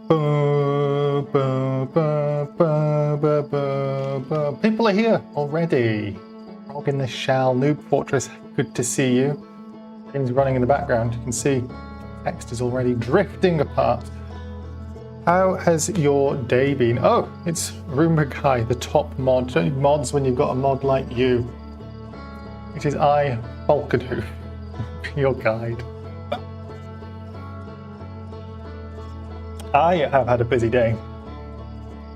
People are here already. Frog in the Shell, Noob Fortress, good to see you. Things running in the background, you can see text is already drifting apart. How has your day been? Oh, it's Roomba Guy, the top mod. Don't need mods when you've got a mod like you. It is I, Falconhoof, your guide. I have had a busy day,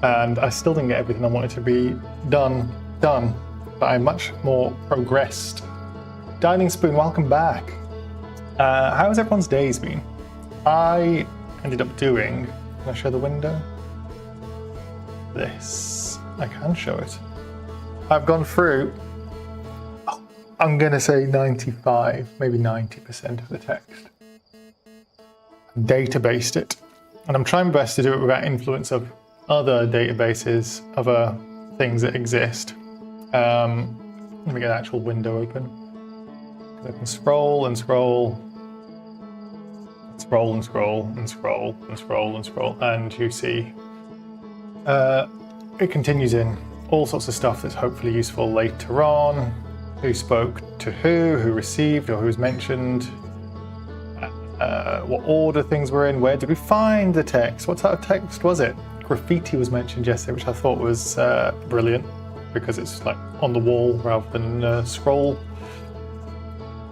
and I still didn't get everything I wanted to be done, but I'm much more progressed. Dining Spoon, welcome back. How has everyone's days been? I ended up doing, can I show the window? This, I can show it. I've gone through, I'm gonna say 95, maybe 90% of the text. Databased it. And I'm trying my best to do it without influence of other databases, other things that exist. Let me get an actual window open. I can scroll and scroll, scroll and scroll and scroll and scroll and scroll, and you see it continues in all sorts of stuff that's hopefully useful later on. Who spoke to who received or who was mentioned, what order things were in, where did we find the text, what type of text was it? Graffiti was mentioned yesterday, which I thought was brilliant because it's like on the wall rather than scroll.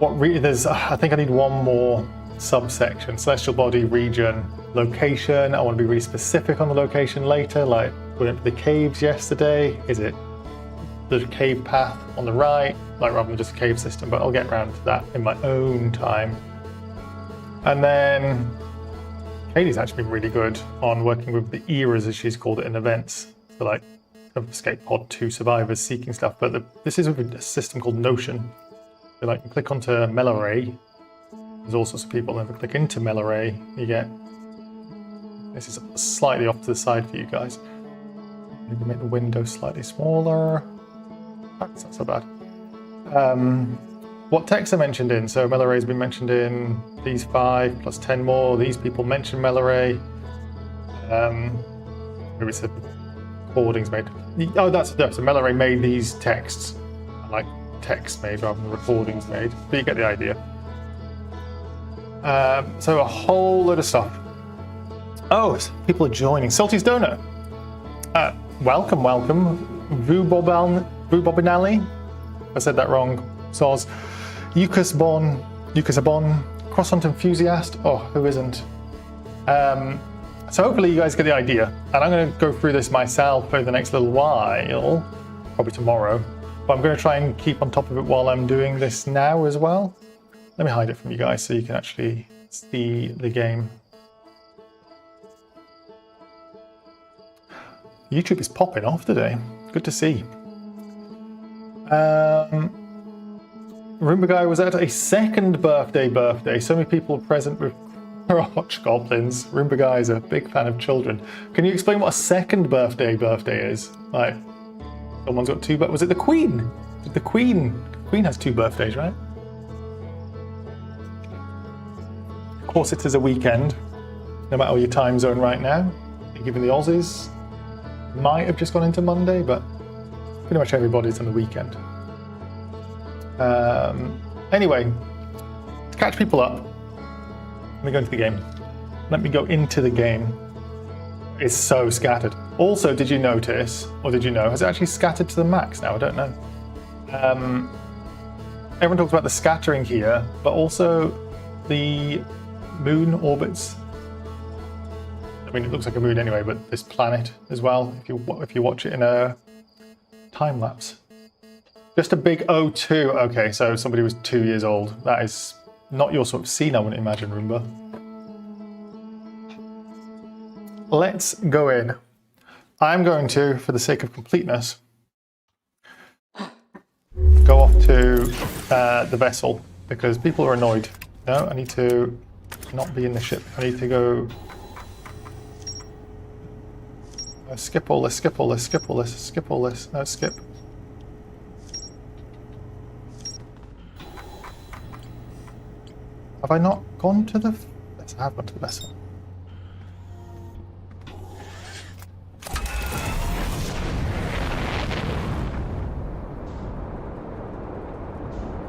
There's, I think I need one more subsection: celestial body, region, location. I want to be really specific on the location later. Like, we went to the caves yesterday. Is it the cave path on the right, like rather than just a cave system? But I'll get around to that in my own time. And then Katie's actually been really good on working with the eras, as she's called it, in events. So like Escape Pod 2 survivors seeking stuff. But this is with a system called Notion. So like you click onto Melloray, there's all sorts of people. And if you click into Melloray, you get, this is slightly off to the side for you guys. Maybe make the window slightly smaller. That's not so bad. What texts are mentioned in? So Meloray's been mentioned in these 5 plus 10 more. These people mentioned Meloray. Maybe it's the recordings made. Oh, so Meloray made these texts. I like text made rather than recordings made, but you get the idea. So a whole load of stuff. Oh, people are joining. Salty's Donut. Welcome. Vubobinali. I said that wrong. Soz. Yukasabon, Croissant Enthusiast. Oh, who isn't? So hopefully you guys get the idea. And I'm going to go through this myself over the next little while, probably tomorrow. But I'm going to try and keep on top of it while I'm doing this now as well. Let me hide it from you guys so you can actually see the game. YouTube is popping off today. Good to see. Roomba Guy was at a second birthday. So many people present with crotch goblins. Roomba Guy is a big fan of children. Can you explain what a second birthday is? Like, someone's got 2, but was it the Queen? The Queen has 2 birthdays, right? Of course, it is a weekend. No matter your time zone right now, given the Aussies, might have just gone into Monday, but pretty much everybody's on the weekend. Anyway, to catch people up, let me go into the game. It's so scattered. Also, did you notice, or did you know, has it actually scattered to the max now? I don't know. Everyone talks about the scattering here, but also the moon orbits. I mean, it looks like a moon anyway, but this planet as well, if you watch it in a time lapse. Just a big O2. Okay, so somebody was 2 years old. That is not your sort of scene, I wouldn't imagine, Roomba. Let's go in. I'm going to, for the sake of completeness, go off to the vessel because people are annoyed. No, I need to not be in the ship. I need to go. Skip all this. No, skip. Have I not gone to the... Yes, I have gone to the vessel.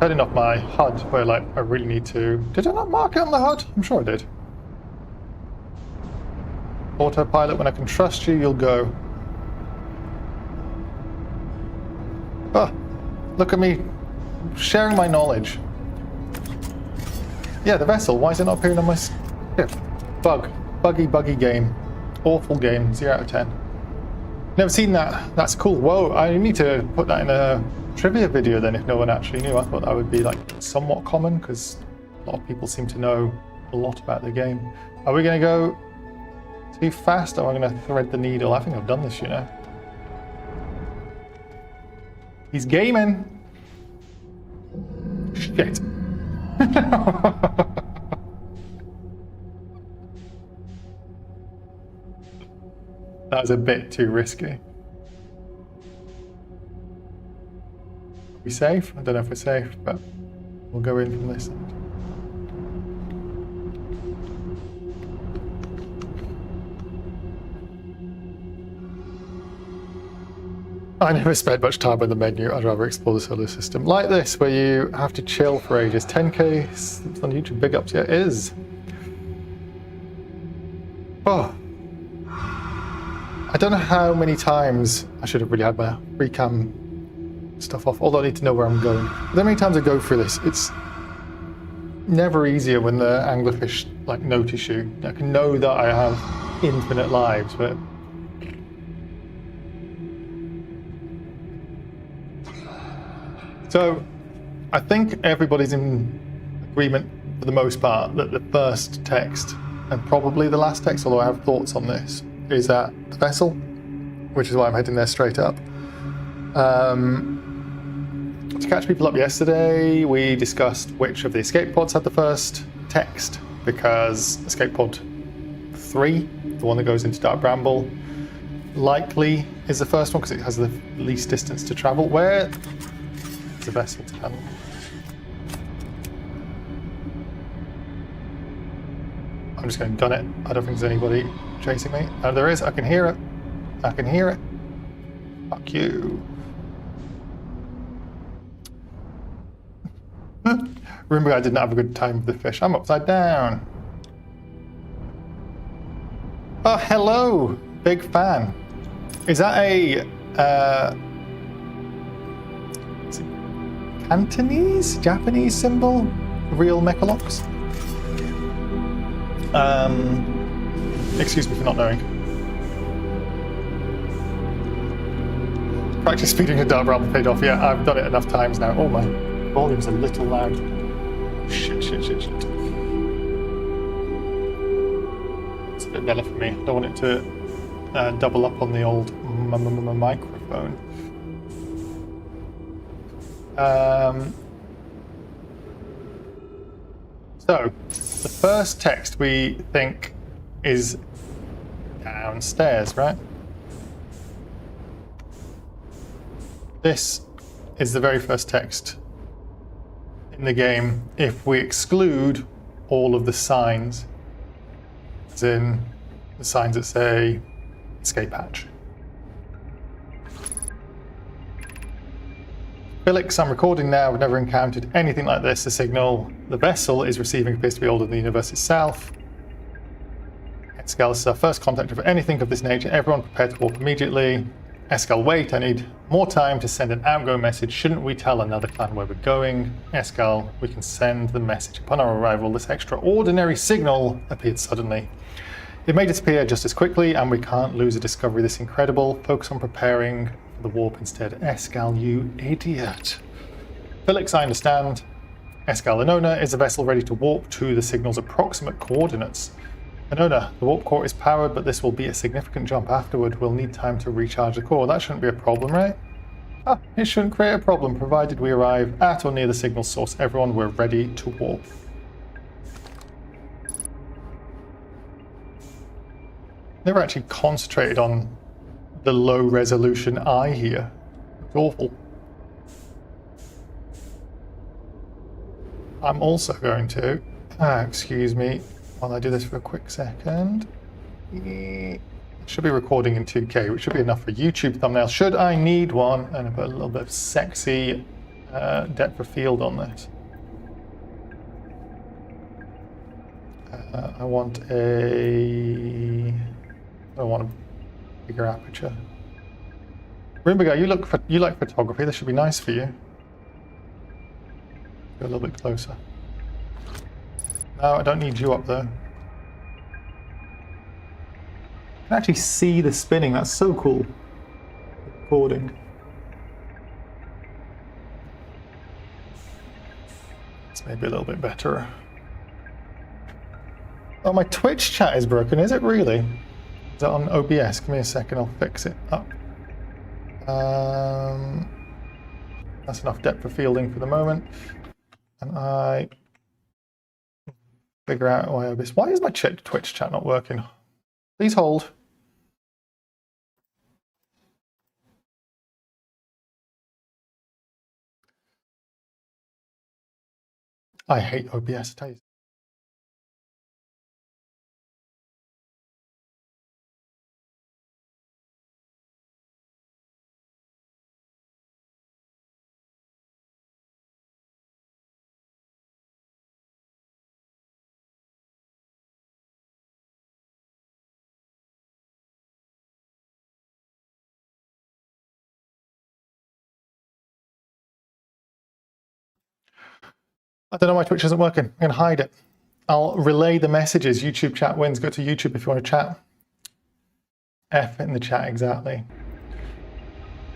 turning off my HUD where like I really need to. Did I not mark it on the HUD? I'm sure I did. Autopilot, when I can trust you, you'll go. Oh, look at me sharing my knowledge. Yeah, the vessel. Why is it not appearing on my ship? Buggy game. Awful game. 0 out of 10. Never seen that. That's cool. Whoa, I need to put that in a trivia video then if no one actually knew. I thought that would be like somewhat common because a lot of people seem to know a lot about the game. Are we going to go too fast or am I going to thread the needle? I think I've done this, you know. He's gaming. Shit. That was a bit too risky. Are we safe? I don't know if we're safe, but we'll go in from this side. I never spent much time on the menu. I'd rather explore the solar system. Like this, where you have to chill for ages. 10k on YouTube, big ups. Yeah, it is. Oh. I don't know how many times I should have really had my recam stuff off, although I need to know where I'm going. But how many times I go through this, it's never easier when the anglerfish like notice you. I can know that I have infinite lives, but so I think everybody's in agreement for the most part that the first text and probably the last text, although I have thoughts on this, is at the vessel, which is why I'm heading there straight up. To catch people up yesterday, we discussed which of the escape pods had the first text, because escape pod 3, the one that goes into Dark Bramble, likely is the first one because it has the least distance to travel. Where is the vessel to handle? I'm just going to gun it. I don't think there's anybody chasing me. Oh, there is. I can hear it. I can hear it. Fuck you. Remember, I didn't have a good time with the fish. I'm upside down. Oh, hello. Big fan. Is that a is it Cantonese? Japanese symbol? Real Mechalox? Excuse me for not knowing. Practice speeding a Dark Bramble paid off. Yeah, I've done it enough times now. Oh, my volume's a little loud. Shit. It's a bit better for me. I don't want it to double up on the old microphone. So, the first text we think is downstairs, right? This is the very first text in the game if we exclude all of the signs, as in the signs that say escape hatch. Felix, I'm recording now. I've never encountered anything like this. The signal the vessel is receiving appears to be older than the universe itself. Escal, this is our first contact of anything of this nature. Everyone prepare to warp immediately. Escal, wait, I need more time to send an outgoing message. Shouldn't we tell another clan where we're going? Escal, we can send the message. Upon our arrival, this extraordinary signal appeared suddenly. It may disappear just as quickly, and we can't lose a discovery this incredible. Focus on preparing for the warp instead. Escal, you idiot. Felix, I understand. Escal, Annapurna, is the vessel ready to warp to the signal's approximate coordinates? Annapurna, the warp core is powered, but this will be a significant jump afterward. We'll need time to recharge the core. That shouldn't be a problem, right? Ah, it shouldn't create a problem, provided we arrive at or near the signal source. Everyone, we're ready to warp. Never actually concentrated on the low resolution eye here. It's awful. I'm also going to, excuse me, while I do this for a quick second. It should be recording in 2K, which should be enough for YouTube thumbnail. Should I need one? And I put a little bit of sexy depth of field on this. I want a bigger aperture. Rimbigo, you like photography. This should be nice for you. Go a little bit closer. No, I don't need you up though. I can actually see the spinning. That's so cool. Recording. It's maybe a little bit better. Oh, my Twitch chat is broken. Is it really? Is that on OBS? Give me a second. I'll fix it up. That's enough depth of fielding for the moment. And I figure out why OBS. Why is my Twitch chat not working? Please hold. I hate OBS. I tell you. I don't know why Twitch isn't working. I'm going to hide it. I'll relay the messages. YouTube chat wins. Go to YouTube if you want to chat. F in the chat, exactly.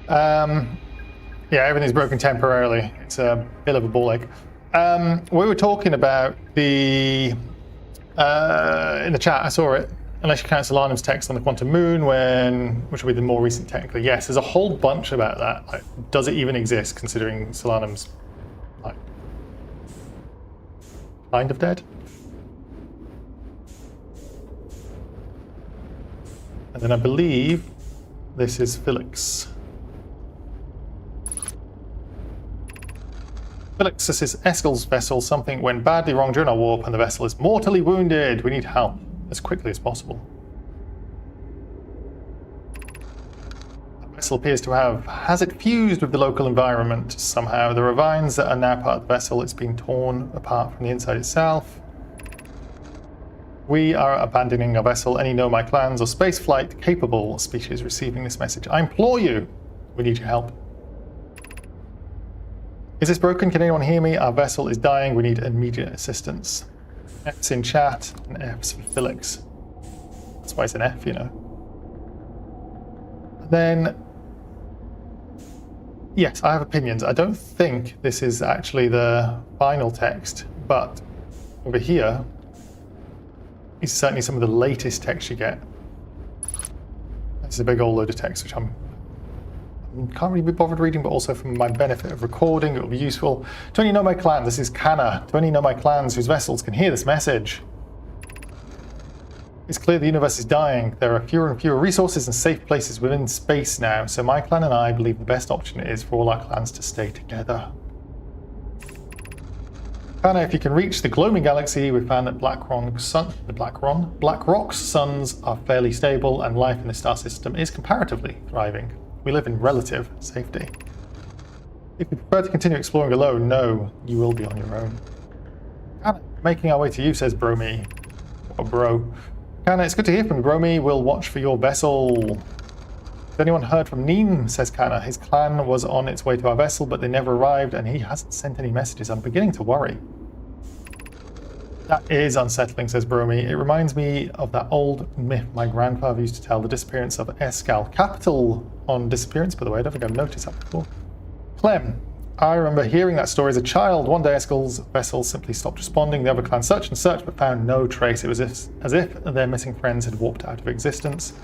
Yeah, everything's broken temporarily. It's a bit of a ball ache. We were talking about the... in the chat, I saw it. Unless you count Solanum's text on the quantum moon, which will be the more recent technically. Yes, there's a whole bunch about that. Like, does it even exist, considering Solanum's like kind of dead? And then I believe this is Felix. Felix, this is Eskel's vessel. Something went badly wrong during our warp and the vessel is mortally wounded. We need help as quickly as possible. The vessel appears to has it fused with the local environment somehow. There are vines that are now part of the vessel. It's been torn apart from the inside itself. We are abandoning our vessel. Any Nomai clans or spaceflight capable species receiving this message, I implore you, we need your help. Is this broken? Can anyone hear me? Our vessel is dying. We need immediate assistance. F's in chat and F's for Felix. That's why it's an F, you know. Then, yes, I have opinions. I don't think this is actually the final text, but over here is certainly some of the latest text you get. This is a big old load of text, which I can't really be bothered reading, but also for my benefit of recording, it will be useful. To any Nomai clan, this is Kana. To any Nomai clans whose vessels can hear this message. It's clear the universe is dying. There are fewer and fewer resources and safe places within space now, so my clan and I believe the best option is for all our clans to stay together. Kana, if you can reach the Gloaming Galaxy, we found that Black Rock's suns are fairly stable and life in the star system is comparatively thriving. We live in relative safety. If you prefer to continue exploring alone, no, you will be on your own. Kana, making our way to you, says Bromi. What a bro. Kana, it's good to hear from you, Bromi. We'll watch for your vessel. Has anyone heard from Neem, says Kana. His clan was on its way to our vessel, but they never arrived, and he hasn't sent any messages. I'm beginning to worry. That is unsettling, says Bromi. It reminds me of that old myth my grandfather used to tell, the disappearance of Escal. Capital on disappearance, by the way. I don't think I've noticed that before. Clem, I remember hearing that story as a child. One day Escal's vessel simply stopped responding. The other clan searched and searched, but found no trace. It was as if their missing friends had warped out of existence.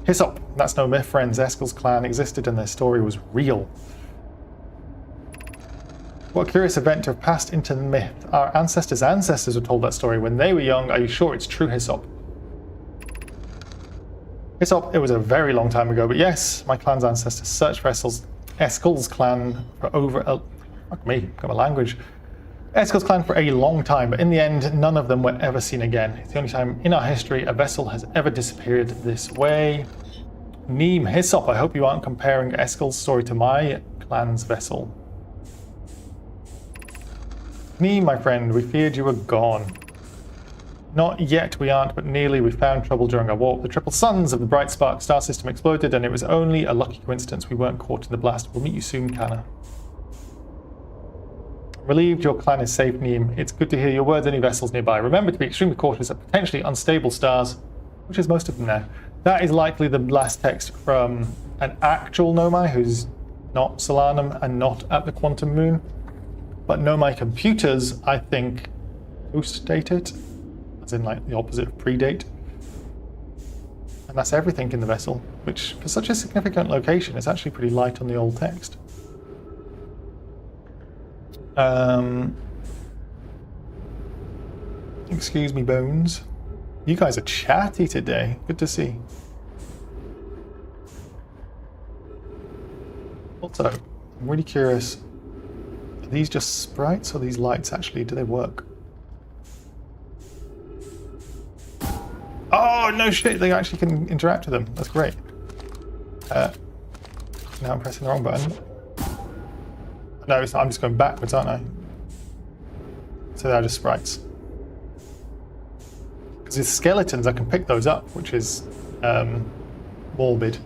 Hyssop, that's no myth, friends. Eskel's clan existed and their story was real. What a curious event to have passed into the myth. Our ancestors' ancestors were told that story when they were young. Are you sure it's true, Hyssop? Hyssop, it was a very long time ago, but yes, my clan's ancestors searched for Eskel's clan for fuck me, got my language. Eskel's clan for a long time, but in the end, none of them were ever seen again. It's the only time in our history a vessel has ever disappeared this way. Neem, Hyssop, I hope you aren't comparing Eskel's story to my clan's vessel. Me, my friend, we feared you were gone. Not yet we aren't, but nearly. We found trouble during our warp. The triple suns of the bright spark star system exploded, and it was only a lucky coincidence we weren't caught in the blast. We'll meet you soon, Kana. Relieved your clan is safe, Neem. It's good to hear your words. Any vessels nearby. Remember to be extremely cautious of potentially unstable stars, which is most of them now. That is likely the last text from an actual Nomai who's not Solanum and not at the quantum moon. But Nomai computers, I think, post-date it. As in, like, the opposite of predate. And that's everything in the vessel, which, for such a significant location, is actually pretty light on the old text. Excuse me, Bones. You guys are chatty today. Good to see. Also, I'm really curious. Are these just sprites or these lights actually, do they work? Oh, no shit, they actually can interact with them. That's great. Now I'm pressing the wrong button. No, it's not. I'm just going backwards, aren't I? So they're just sprites. Because it's skeletons, I can pick those up, which is morbid.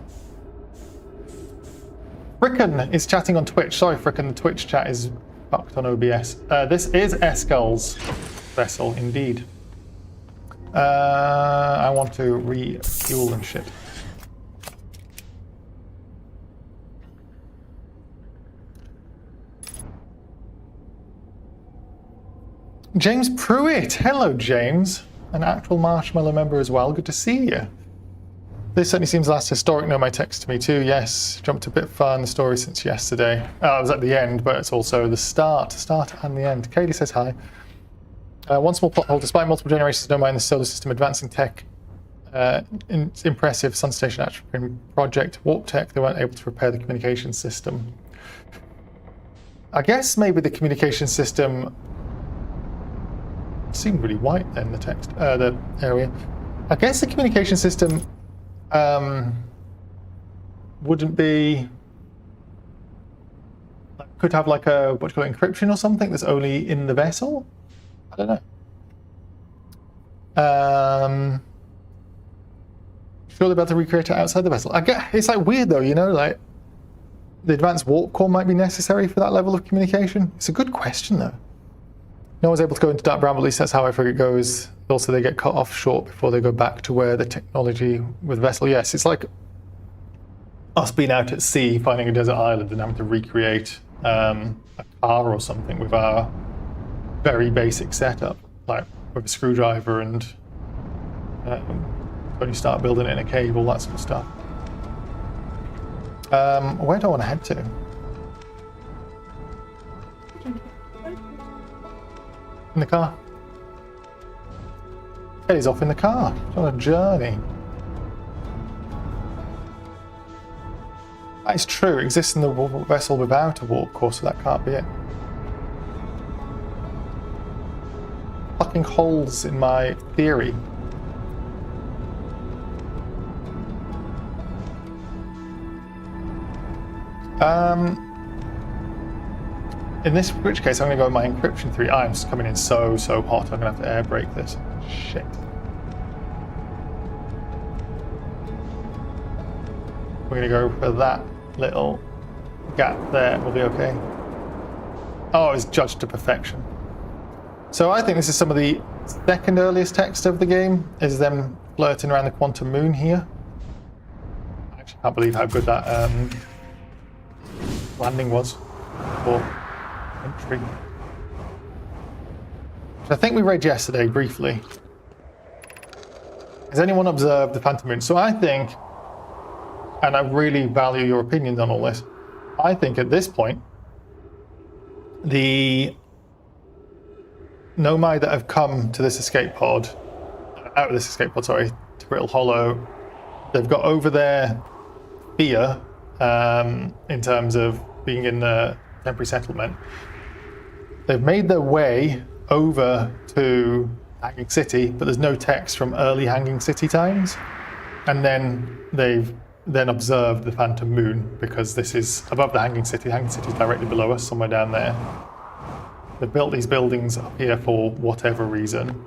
Frickin is chatting on Twitch. Sorry, Frickin, the Twitch chat is fucked on OBS. This is Eskel's vessel, indeed. I want to refuel and shit. James Pruitt! Hello, James. An actual Marshmallow member as well. Good to see you. This certainly seems the last historic Nomai text to me too. Yes, jumped a bit far in the story since yesterday. I was at the end, but it's also the start and the end. Katie says hi. One small plot hole. Despite multiple generations of Nomai in the solar system advancing tech, impressive Sun Station Atropine project, warp tech, they weren't able to repair the communication system. I guess maybe the communication system seemed really white then, the text, the area. I guess the communication system wouldn't be, could have like a, what do you call it, encryption or something that's only in the vessel? I don't know. Sure they're about to recreate it outside the vessel. I get, it's like weird though, you know, like the advanced warp core might be necessary for that level of communication. It's a good question though. No one's able to go into dark brown, but at least that's how I figure it goes. Also, they get cut off short before they go back to where the technology with the vessel. Yes, it's like us being out at sea, finding a desert island and having to recreate a car or something with our very basic setup, like with a screwdriver and when you start building it in a cave, all that sort of stuff. Where do I want to head to? In the car. Eddie's off in the car. He's on a journey. That is true. It exists in the vessel without a warp core, so that can't be it. Fucking holes in my theory. In this, which case, I'm going to go with my encryption 3. I'm just coming in so hot. I'm going to have to air brake this. Shit. We're going to go for that little gap there. We'll be okay. Oh, it's judged to perfection. So I think this is some of the second earliest text of the game, is them flirting around the quantum moon here. I actually can't believe how good that landing was. Or entry. Which I think we read yesterday briefly. Has anyone observed the phantom moon? So I think, and I really value your opinions on all this, I think at this point, the Nomai that have come to this escape pod, out of this escape pod, sorry, to Brittle Hollow, they've got over their fear in terms of being in the temporary settlement. They've made their way over to Hanging City, but there's no text from early Hanging City times. And then they've then observed the phantom moon, because this is above the Hanging City. The Hanging City is directly below us, somewhere down there. They've built these buildings up here for whatever reason.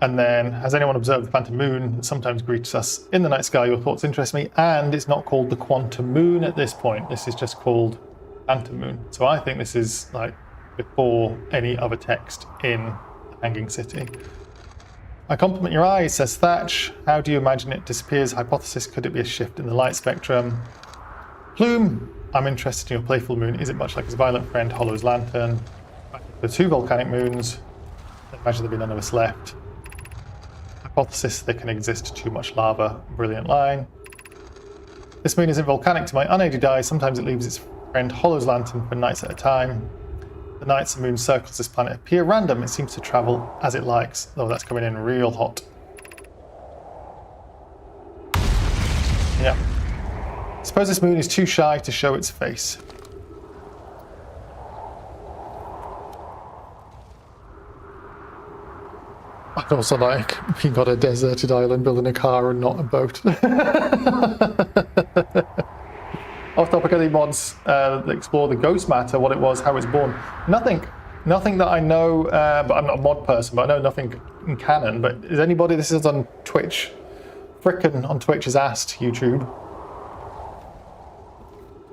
And then, has anyone observed the phantom moon that sometimes greets us in the night sky? Your thoughts interest me. And it's not called the quantum moon at this point. This is just called phantom moon. So I think this is like before any other text in Hanging City. I compliment your eyes, says Thatch. How do you imagine it disappears? Hypothesis, could it be a shift in the light spectrum? Plume, I'm interested in your playful moon. Is it much like his violent friend Hollow's lantern? The 2 volcanic moons. I imagine there'll be none of us left. Hypothesis, there can exist too much lava. Brilliant line. This moon isn't volcanic to my unaided eye. Sometimes it leaves its friend Hollow's lantern for nights at a time. The nights the moon circles this planet appear random. It seems to travel as it likes. Oh, that's coming in real hot. Yeah. Suppose this moon is too shy to show its face. I'd also like being on a deserted island, building a car and not a boat. Off topic, any mods that explore the ghost matter, what it was, how it's born? Nothing that I know, but I'm not a mod person, but I know nothing in canon. But is anybody, this is on Twitch, Frickin' on Twitch has asked YouTube,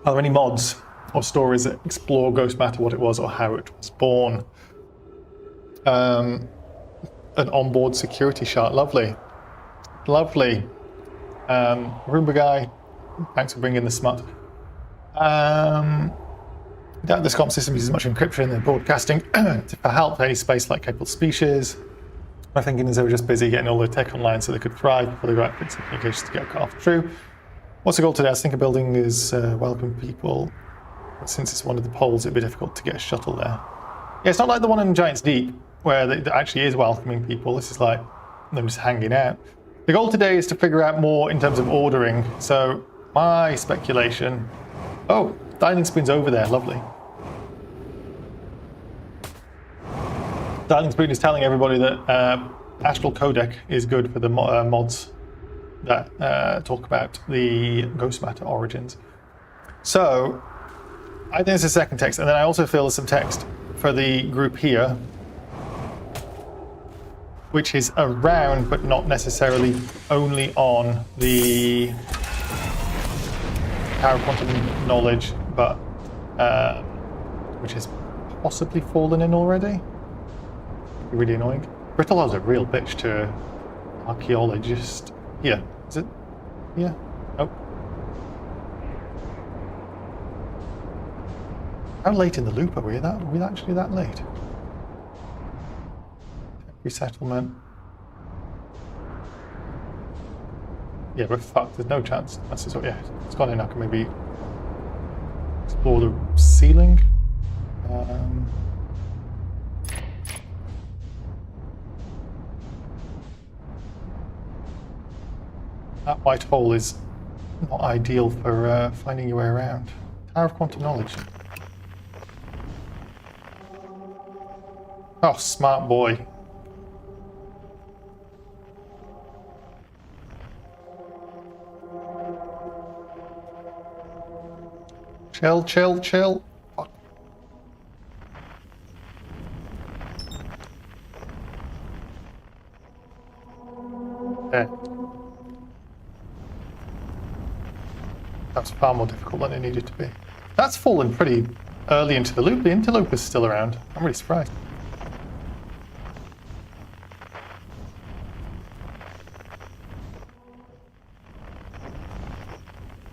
are there any mods or stories that explore ghost matter, what it was, or how it was born? An onboard security shot, lovely. Lovely. Roomba guy, thanks for bringing the smut. That this comp system uses much encryption and broadcasting for help for any space-like capable species. My thinking is they were just busy getting all their tech online so they could thrive before they got fixed communications to get cut off. True. What's the goal today? I think a building is welcome people. But since it's one of the poles, it'd be difficult to get a shuttle there. Yeah, it's not like the one in Giant's Deep, where it actually is welcoming people. This is like them just hanging out. The goal today is to figure out more in terms of ordering. So my speculation... Oh, Dining Spoon's over there, lovely. Dining Spoon is telling everybody that Astral Codec is good for the mods that talk about the ghost matter origins. So, I think it's a second text, and then I also feel there's some text for the group here, which is around, but not necessarily only on the Tower of Quantum Knowledge, but which has possibly fallen in already. Really annoying. Brittlehall's a real bitch to archaeologist. Here, is it? Yeah. Oh. How late in the loop are we? Are we actually that late? Resettlement. Yeah, we're fucked. There's no chance. That's just, yeah, it's gone in. I can maybe explore the ceiling. That white hole is not ideal for finding your way around. Tower of Quantum Knowledge. Oh, smart boy. Chill, chill, chill. Fuck. Okay. That's far more difficult than it needed to be. That's fallen pretty early into the loop. The interloop is still around. I'm really surprised.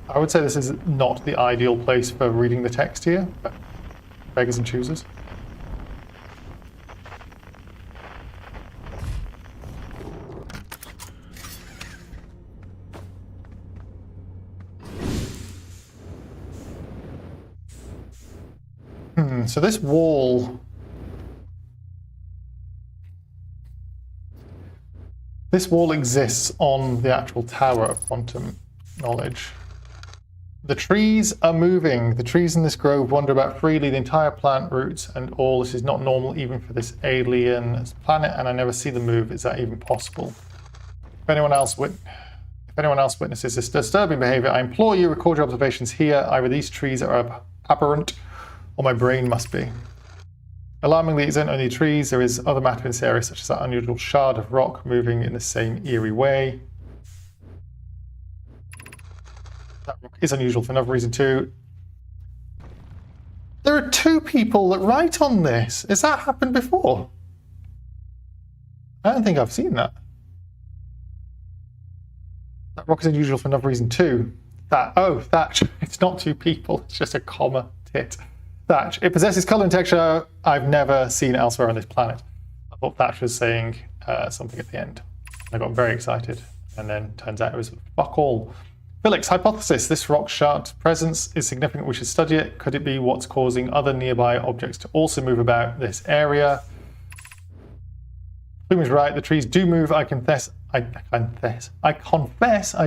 I would say this is not the ideal place for reading the text here, but beggars and choosers. So this wall... This wall exists on the actual Tower of Quantum Knowledge. The trees are moving. The trees in this grove wander about freely, the entire plant roots and all. This is not normal even for this alien planet, and I never see them move. Is that even possible? If anyone else witnesses this disturbing behavior, I implore you, record your observations here. Either these trees are aberrant, or my brain must be. Alarmingly, it isn't only trees. There is other matter in this area, such as that unusual shard of rock moving in the same eerie way. That rock is unusual for another reason too. There are 2 people that write on this. Has that happened before? I don't think I've seen that. That rock is unusual for another reason too. Thatch. It's not 2 people. It's just a comma tit. Thatch. It possesses colour and texture I've never seen elsewhere on this planet. I thought Thatch was saying something at the end. I got very excited, and then turns out it was fuck all. Felix, hypothesis. This rock shard's presence is significant. We should study it. Could it be what's causing other nearby objects to also move about this area? Bloom is right. The trees do move. I confess I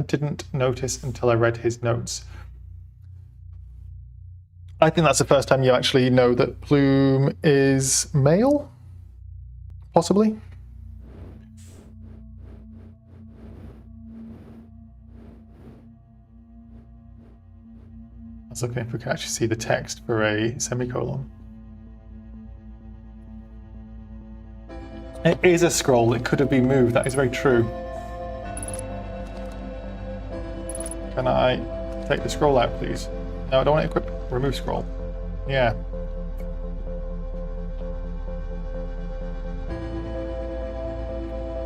didn't notice until I read his notes. I think that's the first time you actually know that Plume is male? Possibly? I was looking if we can actually see the text for a semicolon. It is a scroll. It could have been moved. That is very true. Can I take the scroll out, please? No, I don't want to equip. Remove scroll. Yeah.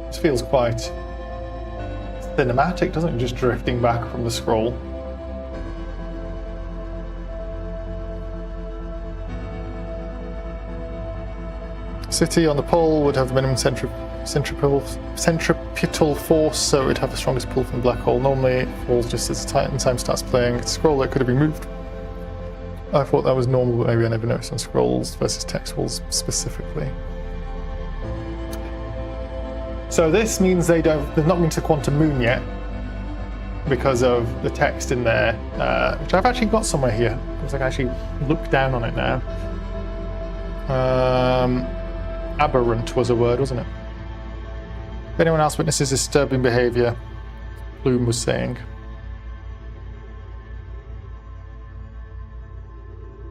This feels quite cinematic, doesn't it? Just drifting back from the scroll. City on the pole would have the minimum centripetal force, so it would have the strongest pull from the black hole. Normally it falls just as the time starts playing. It's a scroll that could have been moved. I thought that was normal, but maybe I never noticed on scrolls versus text walls specifically. So this means they've not been to Quantum Moon yet because of the text in there, which I've actually got somewhere here. Looks like I actually look down on it now. Aberrant was a word, wasn't it? If anyone else witnesses disturbing behaviour, Bloom was saying.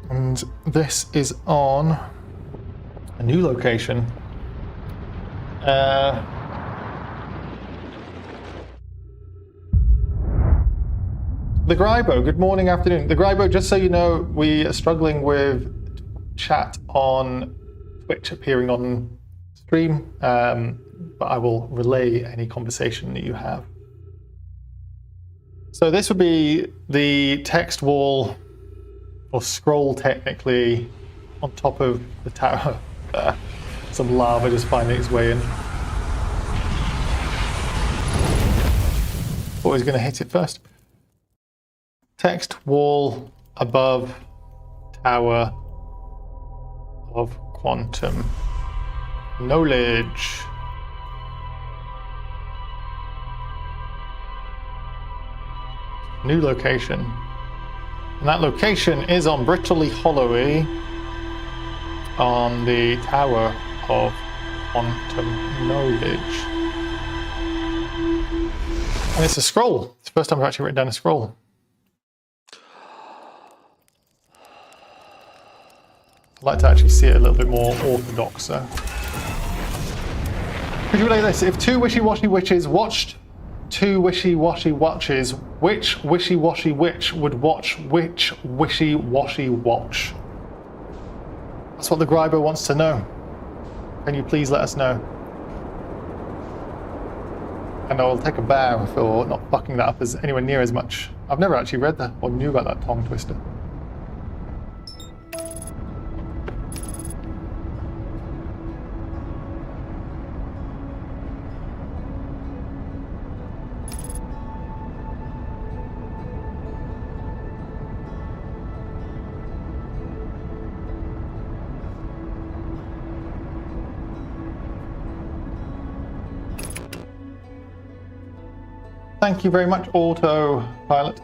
And this is on a new location. The Grybo, good morning, afternoon. The Grybo, just so you know, we are struggling with chat on Twitch appearing on stream, but I will relay any conversation that you have. So this would be the text wall, or scroll technically, on top of the tower. Some lava just finding its way in. Thought he was going to hit it first. Text wall above tower of quantum knowledge. New location. And that location is on Brittly Hollowy on the Tower of Quantum Knowledge. And it's a scroll. It's the first time I've actually written down a scroll. I'd like to actually see it a little bit more orthodox, though. Could you relate this? If 2 wishy-washy witches watched 2 wishy-washy watches, which wishy-washy witch would watch which wishy-washy watch? That's what the Grybo wants to know. Can you please let us know? And I'll take a bow for not fucking that up as anywhere near as much. I've never actually read that or knew about that tongue twister. Thank you very much, Autopilot.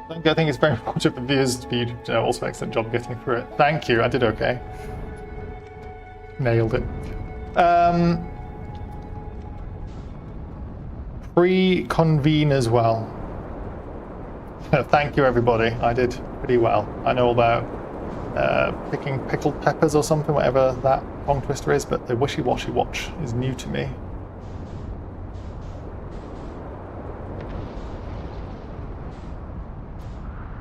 I think it's very important for viewers to be also excellent job getting through it. Thank you, I did okay. Nailed it. Pre-convene as well. Thank you, everybody. I did pretty well. I know all about picking pickled peppers or something, whatever that tongue twister is, but the wishy-washy watch is new to me.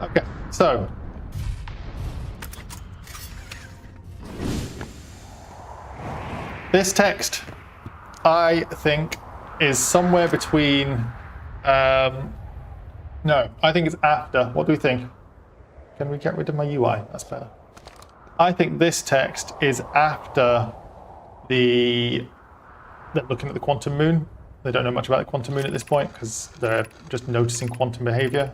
Okay, so this text, I think, is somewhere between. No, I think it's after. What do we think? Can we get rid of my UI? That's better. I think this text is after they're looking at the quantum moon. They don't know much about the quantum moon at this point because they're just noticing quantum behavior.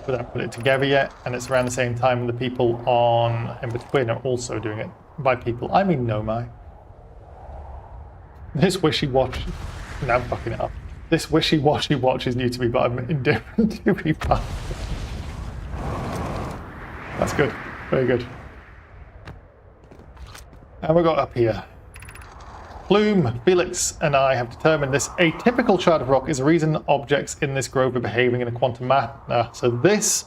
But they haven't put it together yet, and it's around the same time the people on In Between are also doing it. By people, I mean Nomai. This wishy-washy... Now I'm fucking it up. This wishy-washy watch is new to me, but I'm indifferent to be part. That's good. Very good. And we got up here. Plume, Felix, and I have determined this atypical shard of rock is the reason objects in this grove are behaving in a quantum manner. So this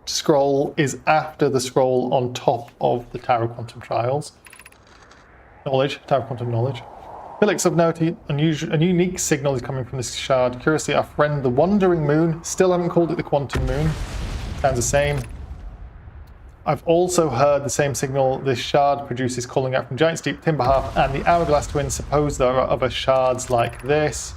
scroll is after the scroll on top of the Tower of Quantum Trials. Knowledge, Tower of Quantum Knowledge. Felix of note, a unique signal is coming from this shard. Curiously, our friend the Wandering Moon, still haven't called it the Quantum Moon. Sounds the same. I've also heard the same signal this shard produces calling out from Giant Steep, Timber Hearth, and the Hourglass Twins. Suppose there are other shards like this.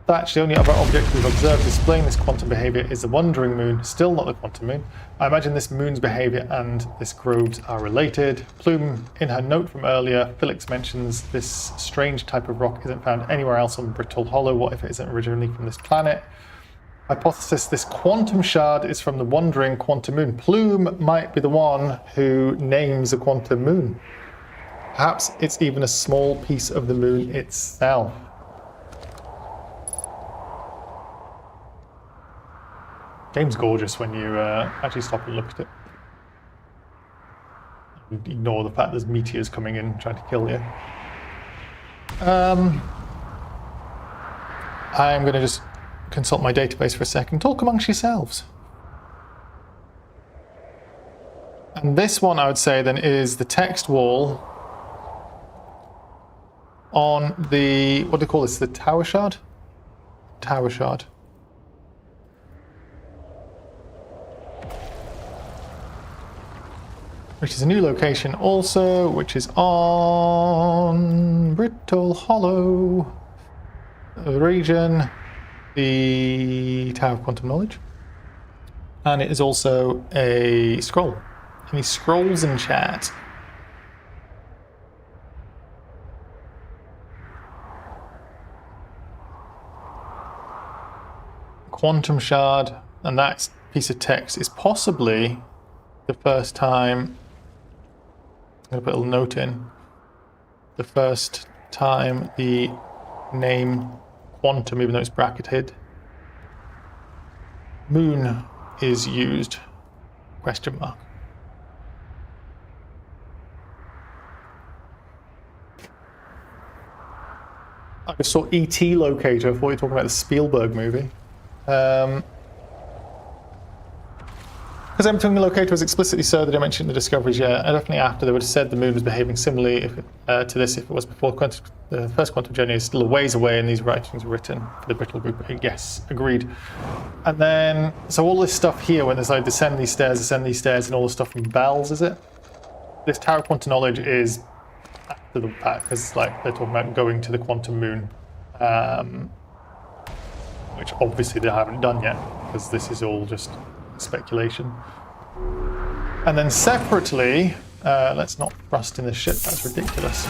That's the only other object we've observed displaying this quantum behavior is the Wandering Moon, still not the Quantum Moon. I imagine this moon's behavior and this groves are related. Plume, in her note from earlier, Felix mentions this strange type of rock isn't found anywhere else on Brittle Hollow. What if it isn't originally from this planet? Hypothesis, this quantum shard is from the Wandering Quantum Moon. Plume might be the one who names the Quantum Moon. Perhaps it's even a small piece of the moon itself. Game's gorgeous when you actually stop and look at it. Ignore the fact there's meteors coming in trying to kill you. I'm going to just consult my database for a second. Talk amongst yourselves. And this one, I would say, then, is the text wall on the... What do they call this? The Tower Shard? Tower Shard. Which is a new location also, which is on Brittle Hollow region, the Tower of Quantum Knowledge. And it is also a scroll. Any scrolls in chat? Quantum Shard, and that piece of text is possibly the first time... I'm going to put a little note in. The first time the name quantum, even though it's bracketed, moon is used, question mark. I just saw E.T. Locator, I thought you were talking about the Spielberg movie. Because Emptying the Locator was explicitly so that I mentioned the discoveries, yeah, and definitely after they would have said the moon was behaving similarly to this if it was before the first quantum journey is still a ways away and these writings were written for the Brittle group. Yes, agreed. And then, so all this stuff here, when there's like descend these stairs, and all the stuff from bells, is it? This Tower of Quantum Knowledge is after the fact, because like they're talking about going to the quantum moon, which obviously they haven't done yet, because this is all just speculation. And then separately, let's not rust in this shit, that's ridiculous.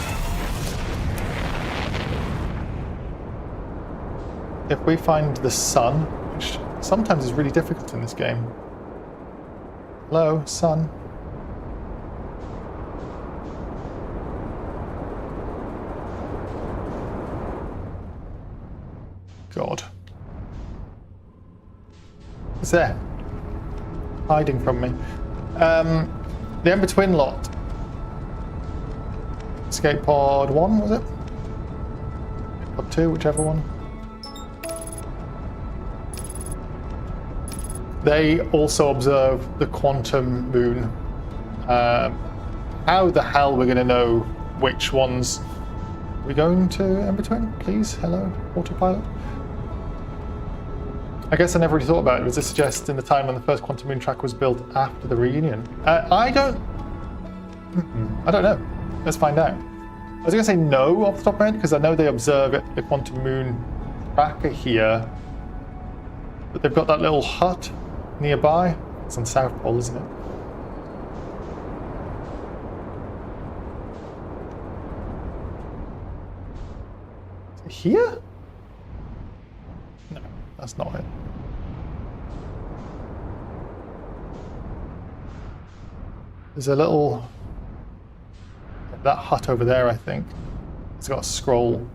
If we find the sun, which sometimes is really difficult in this game. Hello, sun. God. It's there. Hiding from me. The Ember Twin lot. Escape pod 1, was it? Pod 2, whichever one. They also observe the quantum moon. How the hell we're going to know which ones? Are we going to in between, please? Hello, autopilot. I guess I never really thought about it. Was this suggesting the time when the first quantum moon tracker was built after the reunion? I don't know. Let's find out. I was going to say no off the top of my head because I know they observe it, the quantum moon tracker here, but they've got that little hut nearby. It's on South Pole, isn't it? Is it here? No, that's not it. There's a little... that hut over there, I think. It's got a scroll.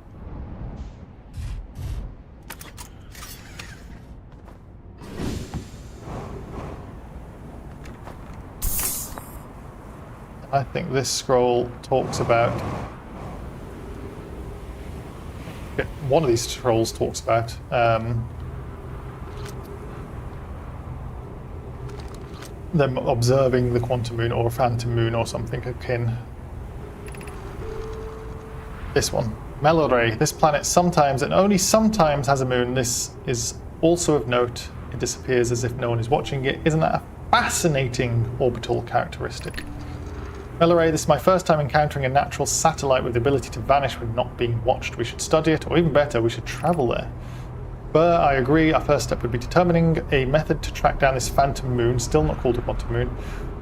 I think this scroll talks about... one of these scrolls talks about them observing the quantum moon or a phantom moon or something akin. This one. Melore. This planet sometimes and only sometimes has a moon. This is also of note. It disappears as if no one is watching it. Isn't that a fascinating orbital characteristic? Melore, this is my first time encountering a natural satellite with the ability to vanish when not being watched. We should study it, or even better, we should travel there. But I agree, our first step would be determining a method to track down this phantom moon, still not called a quantum moon,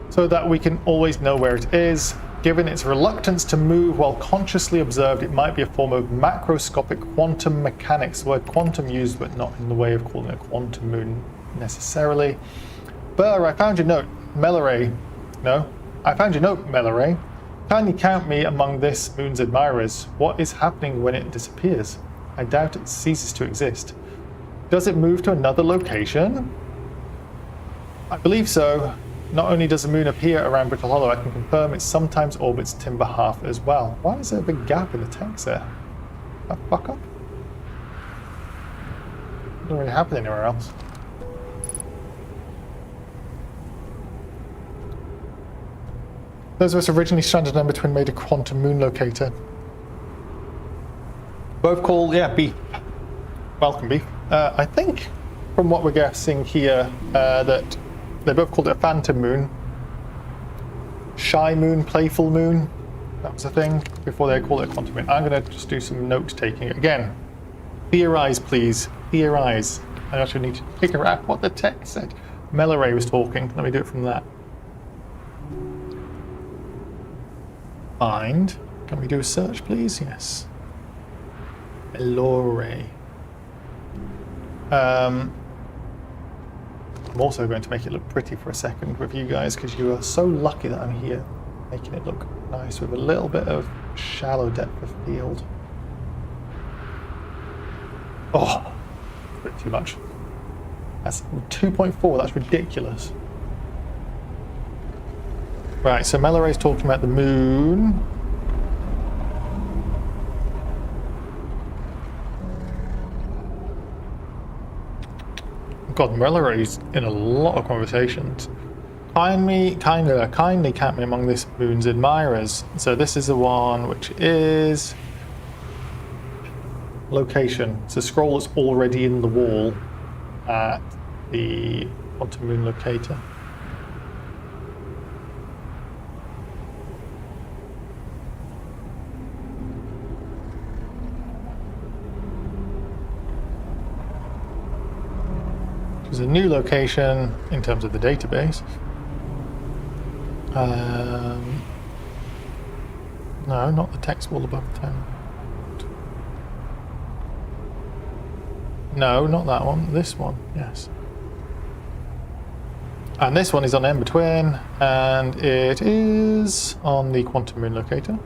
so that we can always know where it is. Given its reluctance to move while consciously observed, it might be a form of macroscopic quantum mechanics. The word quantum used, but not in the way of calling it a quantum moon necessarily. Burr, I found your note. Melore. No. I found your note, Melore. Kindly count me among this moon's admirers. What is happening when it disappears? I doubt it ceases to exist. Does it move to another location? I believe so. Not only does the moon appear around Prahlow, I can confirm it sometimes orbits Timber Hearth as well. Why is there a big gap in the text there? That fuck up? Doesn't really happen anywhere else. Those of us originally stranded on between made a quantum moon locator. Both called, yeah, Beef. Welcome, Beef. I think, from what we're guessing here, that they both called it a phantom moon. Shy moon, playful moon. That was a thing before they called it a quantum moon. I'm going to just do some note taking. Again, theorize, please. Theorize. I actually need to figure out what the text said. Melore was talking. Let me do it from that. Find. Can we do a search, please? Yes. Melore. I'm also going to make it look pretty for a second with you guys because you are so lucky that I'm here, making it look nice with a little bit of shallow depth of field. Oh, a bit too much. That's 2.4. That's ridiculous. Right, so Melore's talking about the moon. God, Melore's in a lot of conversations. Kindly count me among this moon's admirers. So this is the one which is location. It's a scroll that's already in the wall at the quantum moon locator. There's a new location in terms of the database. No, not the text wall above the town. No, not that one. This one, yes. And this one is on M between, and it is on the quantum moon locator.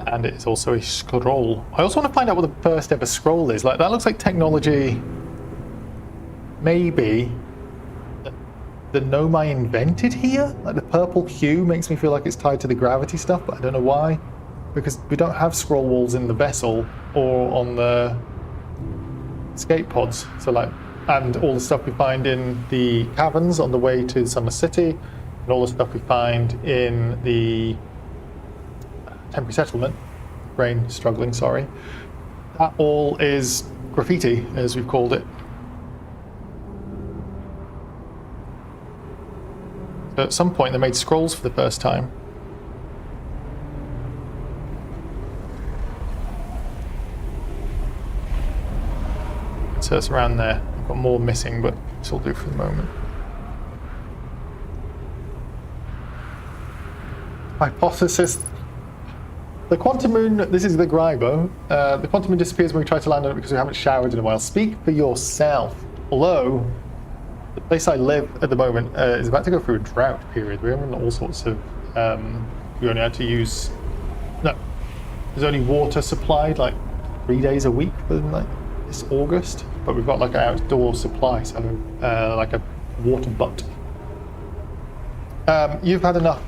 And it's also a scroll. I also want to find out what the first ever scroll is. Like, that looks like technology maybe the Nomai invented here. Like, the purple hue makes me feel like it's tied to the gravity stuff, but I don't know why. Because we don't have scroll walls in the vessel or on the escape pods. So, like, and all the stuff we find in the caverns on the way to Summer City, and all the stuff we find in the temporary settlement, brain struggling, sorry, that all is graffiti, as we've called it. So at some point they made scrolls for the first time. So it's around there. I've got more missing, but this will do for the moment. Hypothesis. The quantum moon, this is the Grybo. The quantum moon disappears when we try to land on it because we haven't showered in a while. Speak for yourself. Although, the place I live at the moment is about to go through a drought period. We're in all sorts of... we only had to use... No. There's only water supplied like 3 days a week for like this August. But we've got like an outdoor supply, so like a water butt. You've had enough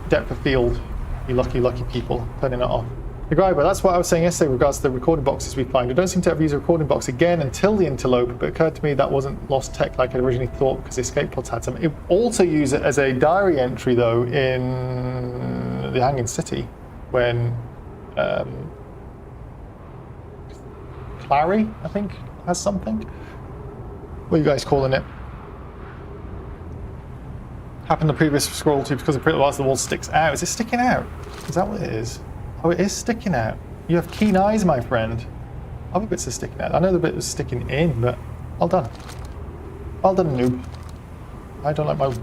depth of field, you lucky people, turning it off. The Grybo, that's what I was saying yesterday with regards to the recording boxes we find. We don't seem to ever use a recording box again until the interlope, but it occurred to me that wasn't lost tech like I originally thought because the escape pods had some. It also use it as a diary entry though in the Hanging City when Clary, I think, has something. What are you guys calling it? Happened the previous scroll too because the wall sticks out. Is it sticking out? Is that what it is? Oh, it is sticking out. You have keen eyes, my friend. Other bits are sticking out. I know the bit was sticking in, but well done. Well done, noob. I don't like my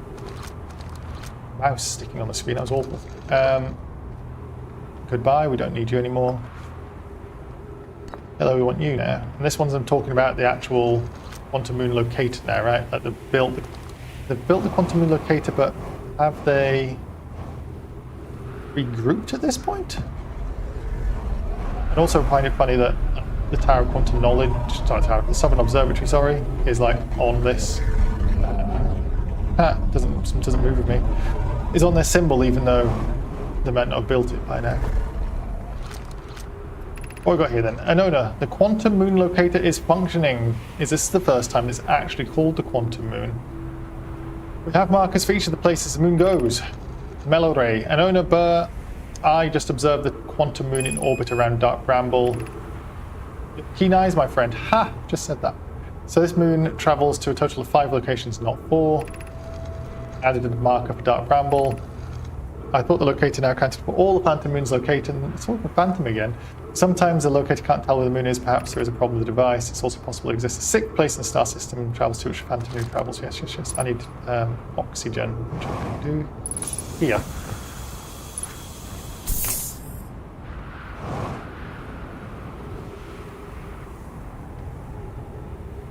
mouse sticking on the screen. That was awful. Goodbye. We don't need you anymore. Hello, we want you now. And this one's I'm talking about the actual quantum moon locator now, right? Like they've built the quantum moon locator, but have they regrouped at this point? And also find it funny that the Tower of Quantum Knowledge, the Southern Observatory, sorry, is like on this. Doesn't move with me. Is on their symbol, even though they might not have built it by now. What have we got here then? Annapurna, the quantum moon locator is functioning. Is this the first time it's actually called the quantum moon? We have markers for each of the places the moon goes. Meloray, Annapurna, Burr. I just observed the quantum moon in orbit around Dark Bramble. Keen eyes, my friend. Ha! Just said that. So this moon travels to a total of 5 locations, not 4. Added a marker for Dark Bramble. I thought the locator now accounted for all the phantom moons located. It's all the phantom again. Sometimes the locator can't tell where the moon is. Perhaps there is a problem with the device. It's also possible it exists a 6th place in the star system and travels to which phantom moon travels. Yes. I need oxygen, which I can do here.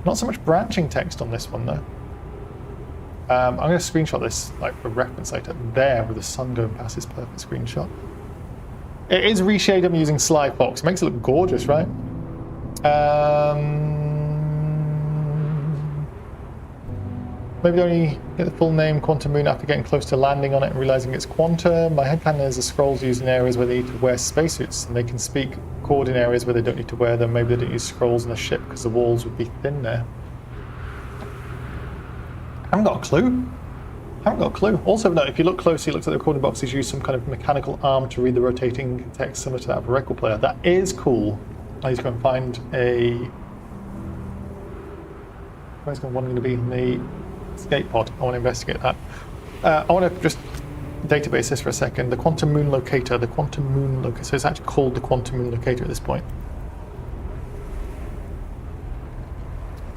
Not so much branching text on this one though. I'm going to screenshot this like for reference later. There, with the sun going past, is perfect screenshot. It is reshaded. I'm using Sly Fox. It makes it look gorgeous, right? Maybe only get the full name Quantum Moon after getting close to landing on it and realizing it's quantum. My headcanon is the scrolls used in areas where they need to wear spacesuits, and they can speak chord in areas where they don't need to wear them. Maybe they don't use scrolls on a ship because the walls would be thin there. I haven't got a clue. Also, no, if you look closely, it looks like the recording boxes use some kind of mechanical arm to read the rotating text similar to that of a record player. That is cool. I need to go and find a... Where's the one going to be in the escape pod? I want to investigate that. I want to just database this for a second. The quantum moon locator. So it's actually called the quantum moon locator at this point.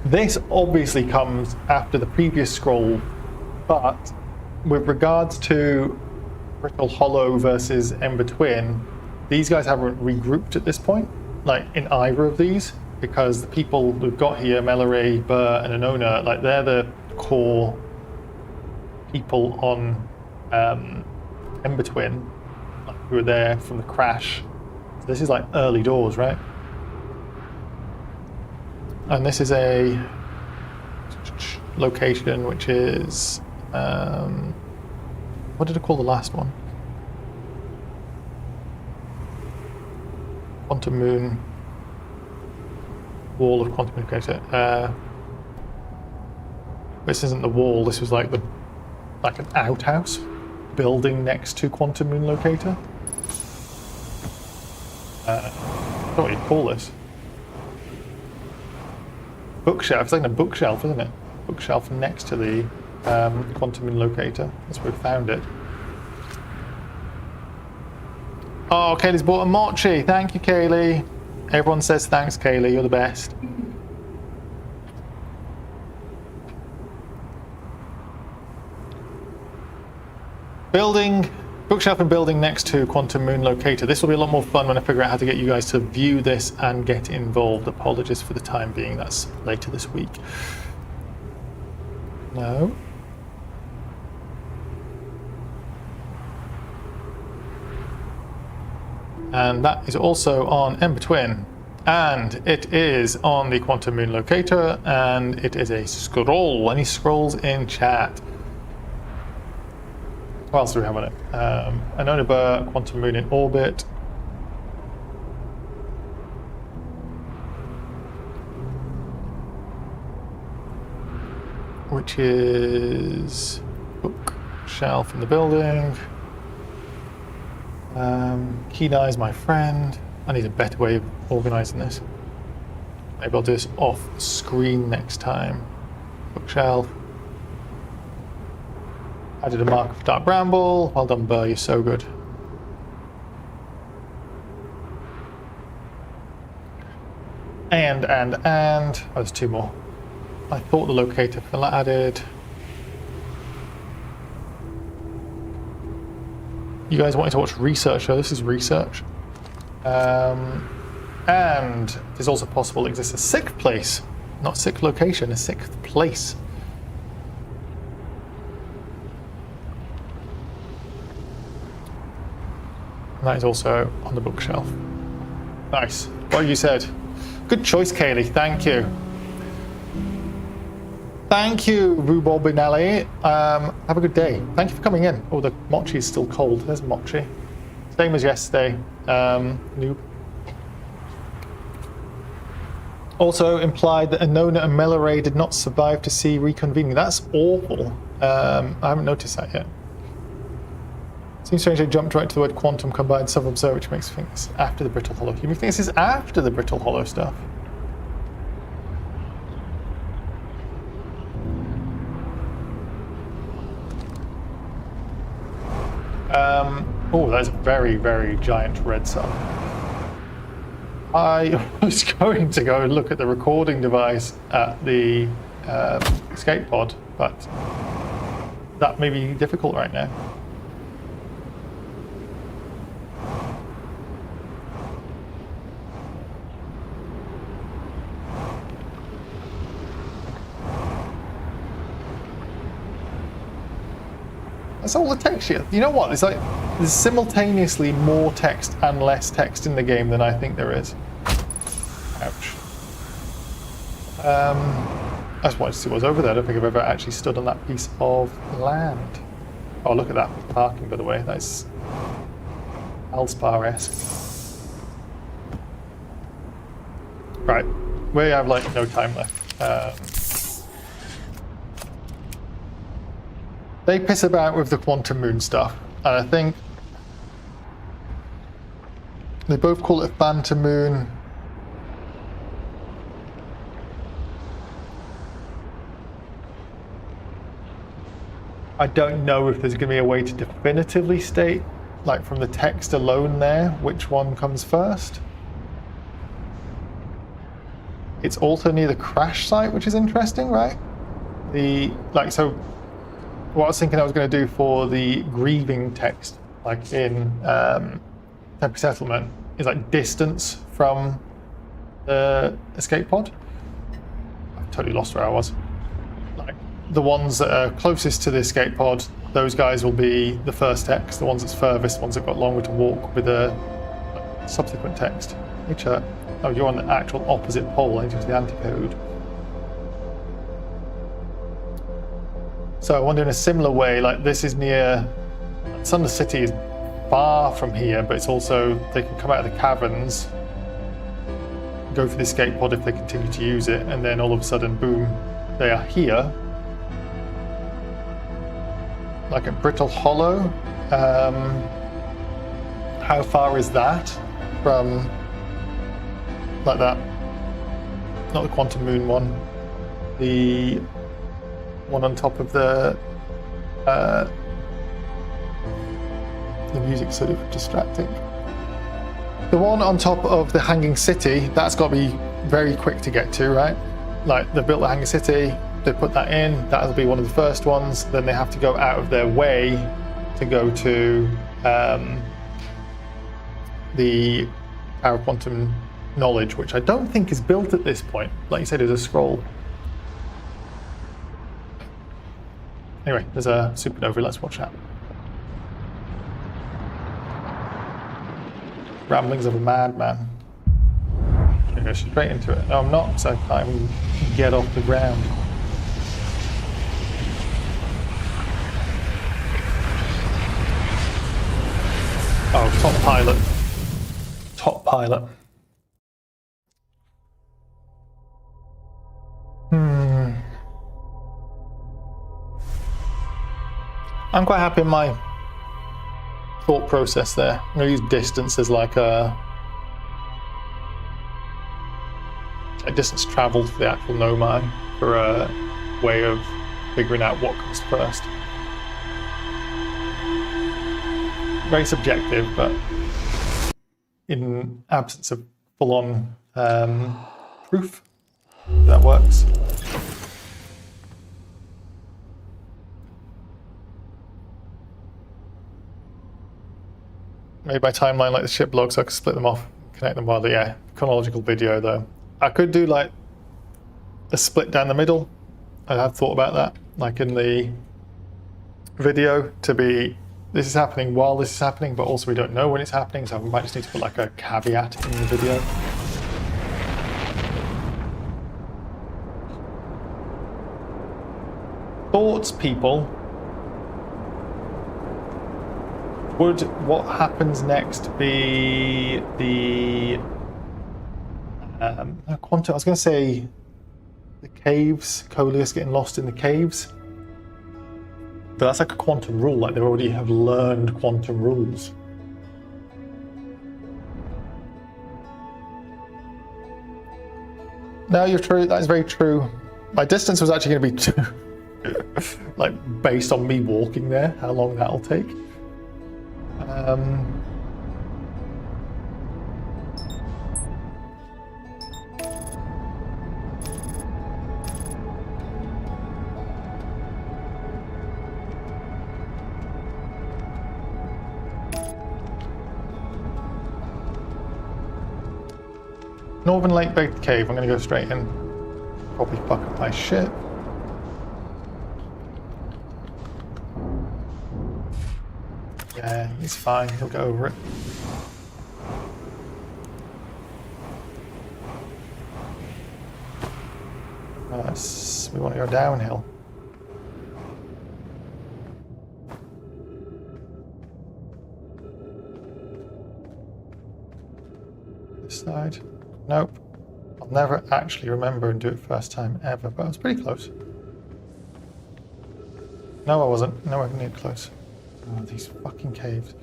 This obviously comes after the previous scroll, but with regards to Crystal Hollow versus Ember Twin, these guys haven't regrouped at this point, like in either of these, because the people we've got here, Meloray, Burr, and Annapurna, like they're the core people on Ember Twin, like, who were there from the crash. So this is like early doors, right? And this is a location which is, what did I call the last one? Quantum Moon, Wall of Quantum Locator. This isn't the wall, this was like an outhouse building next to Quantum Moon Locator. I don't know what you call this. Bookshelf, it's like a bookshelf, isn't it? Bookshelf next to the Quantum Moon Locator. That's where we found it. Oh, Kaylee's bought a mochi. Thank you, Kaylee. Everyone says thanks, Kaylee. You're the best. Bookshelf and building next to Quantum Moon Locator. This will be a lot more fun when I figure out how to get you guys to view this and get involved. Apologies for the time being. That's later this week. No. And that is also on Ember Twin. And it is on the Quantum Moon Locator, and it is a scroll. Any scrolls in chat? What else do we have on it? Annapurna, Quantum Moon in orbit. Which is bookshelf in the building. Keenai is my friend. I need a better way of organising this. Maybe I'll do this off screen next time. Bookshelf. I did a mark of Dark Bramble. Well done, Burr, you're so good. And. Oh, there's two more. I thought the locator for that added. You guys wanted to watch research, so this is research. And there's also possible exists a sixth place, not sixth location, a sixth place. And that is also on the bookshelf. Nice. What you said. Good choice, Kaylee. Thank you. Thank you, Rubobinelli. Have a good day. Thank you for coming in. Oh, the mochi is still cold. There's mochi. Same as yesterday. Noob. Also implied that Anona and Melaray did not survive to see reconvening. That's awful. I haven't noticed that yet. Seems strange I jumped right to the word quantum combined sub-observer, which makes me think it's after the Brittle Hollow. You think this is after the Brittle Hollow stuff? Oh, that's a very, very giant red sun. I was going to go and look at the recording device at the escape pod, but that may be difficult right now. That's all the text here. You know what? It's like there's simultaneously more text and less text in the game than I think there is. Ouch. I just wanted to see what was over there. I don't think I've ever actually stood on that piece of land. Oh, look at that parking, by the way. That's Alspar-esque. Right. We have like no time left. They piss about with the Quantum Moon stuff, and I think they both call it Phantom Moon. I don't know if there's going to be a way to definitively state, like from the text alone there, which one comes first. It's also near the crash site, which is interesting, right? What I was thinking I was going to do for the grieving text, like in Temporary Settlement, is like distance from the escape pod. I've totally lost where I was. Like the ones that are closest to the escape pod, those guys will be the first text. The ones that's furthest, the ones that got longer to walk, with a subsequent text. Oh, you're on the actual opposite pole. I need to use the antipode. So I wonder in a similar way, like this is near, Sunder City is far from here, but it's also, they can come out of the caverns, go for the escape pod if they continue to use it, and then all of a sudden, boom, they are here. like at Brittle Hollow. How far is that from like that? Not the Quantum Moon one. The one on top of the music's sort of distracting. The one on top of the Hanging City, that's got to be very quick to get to, right? Like, they built the Hanging City, they put that in, that'll be one of the first ones, then they have to go out of their way to go to the Tower of Quantum Knowledge, which I don't think is built at this point. Like you said, there's a scroll. Anyway, there's a supernova, let's watch that. Ramblings of a madman. I'm gonna go straight into it. No, I'm not, because I can't even get off the ground. Oh, top pilot. Top pilot. I'm quite happy in my thought process there. I'm going to use distance as like a distance travelled for the actual Nomai for a way of figuring out what comes first. Very subjective, but in absence of full-on proof, that works. Made by timeline like the ship log, so I could split them off, connect them while yeah, chronological video though. I could do like a split down the middle. I have thought about that, like in the video, to be this is happening while this is happening, but also we don't know when it's happening, so we might just need to put like a caveat in the video. Thoughts, people. Would what happens next be the quantum? I was going to say the caves, Coleus getting lost in the caves, but that's like a quantum rule. Like they already have learned quantum rules. No, you're true. That is very true. My distance was actually going to be like based on me walking there. How long that'll take. Northern Lake Baked Cave, I'm going to go straight in. Probably fuck up my shit. Yeah, he's fine, he'll get over it. We want to go downhill. This side. Nope. I'll never actually remember and do it first time ever, but I was pretty close. No, I wasn't. Nowhere near close. Oh, these fucking caves.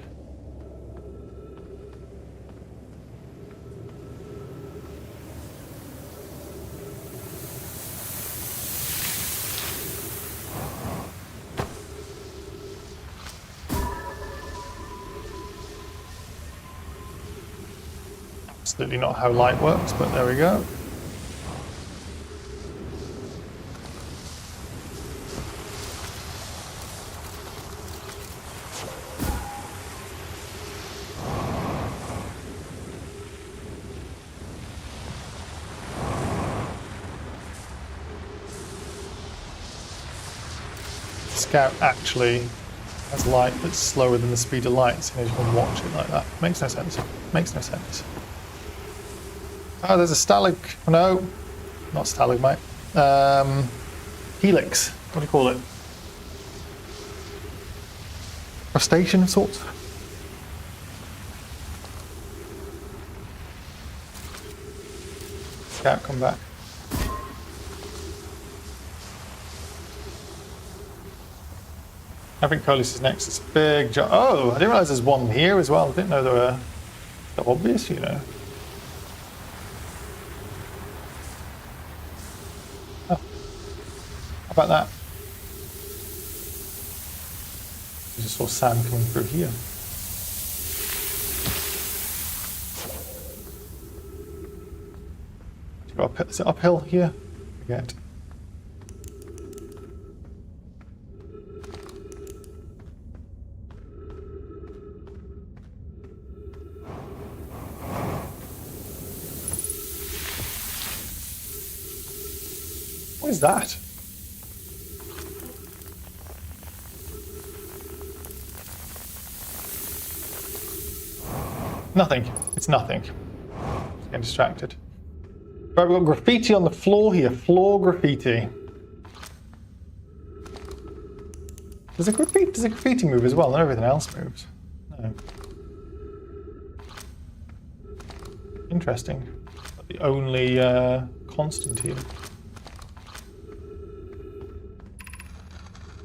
Absolutely not how light works, but there we go. Scout actually has light that's slower than the speed of light, so you can watch it like that. Makes no sense. Makes no sense. Oh, there's a no, not stalagmite. Helix. What do you call it? Crustacean of sorts. Scout, come back. I think Colis is next. It's a big job. Oh, I didn't realize there's one here as well. I didn't know they were so obvious, you know. Oh. How about that? I just saw sand coming through here. Is it uphill here? I forget. What is that? Nothing. It's nothing. Just getting distracted. Right, we've got graffiti on the floor here. Floor graffiti. Does the graffiti move as well? Not everything else moves. No. Interesting. The only constant here.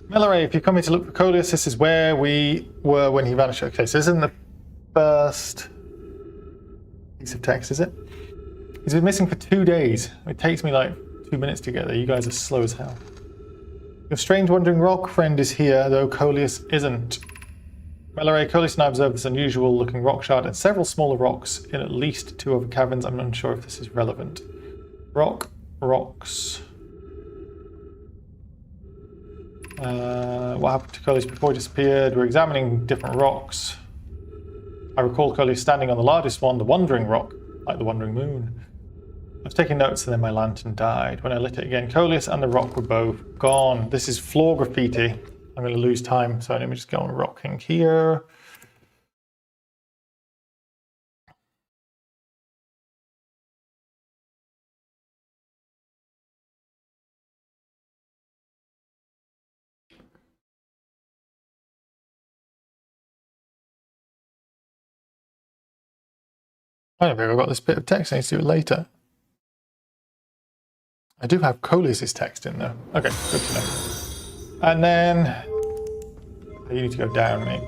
Melore, if you're coming to look for Colis, this is where we were when he vanished. Okay, so this isn't the first piece of text, is it? He's been missing for 2 days. It takes me like 2 minutes to get there. You guys are slow as hell. Your strange wandering rock friend is here, though Coleus isn't. Melore, Coleus and I observed this unusual looking rock shard and several smaller rocks in at least 2 other caverns. I'm unsure if this is relevant. Rocks. What happened to Coleus before he disappeared? We're examining different rocks. I recall Coleus standing on the largest one, the Wandering Rock, like the Wandering Moon. I was taking notes and then my lantern died. When I lit it again, Coleus and the rock were both gone. This is floor graffiti. I'm going to lose time, so let me just go on rocking here. I don't think I've got this bit of text. I need to do it later. I do have Coleus's text in there. Okay, good to know. And then you need to go down, mate.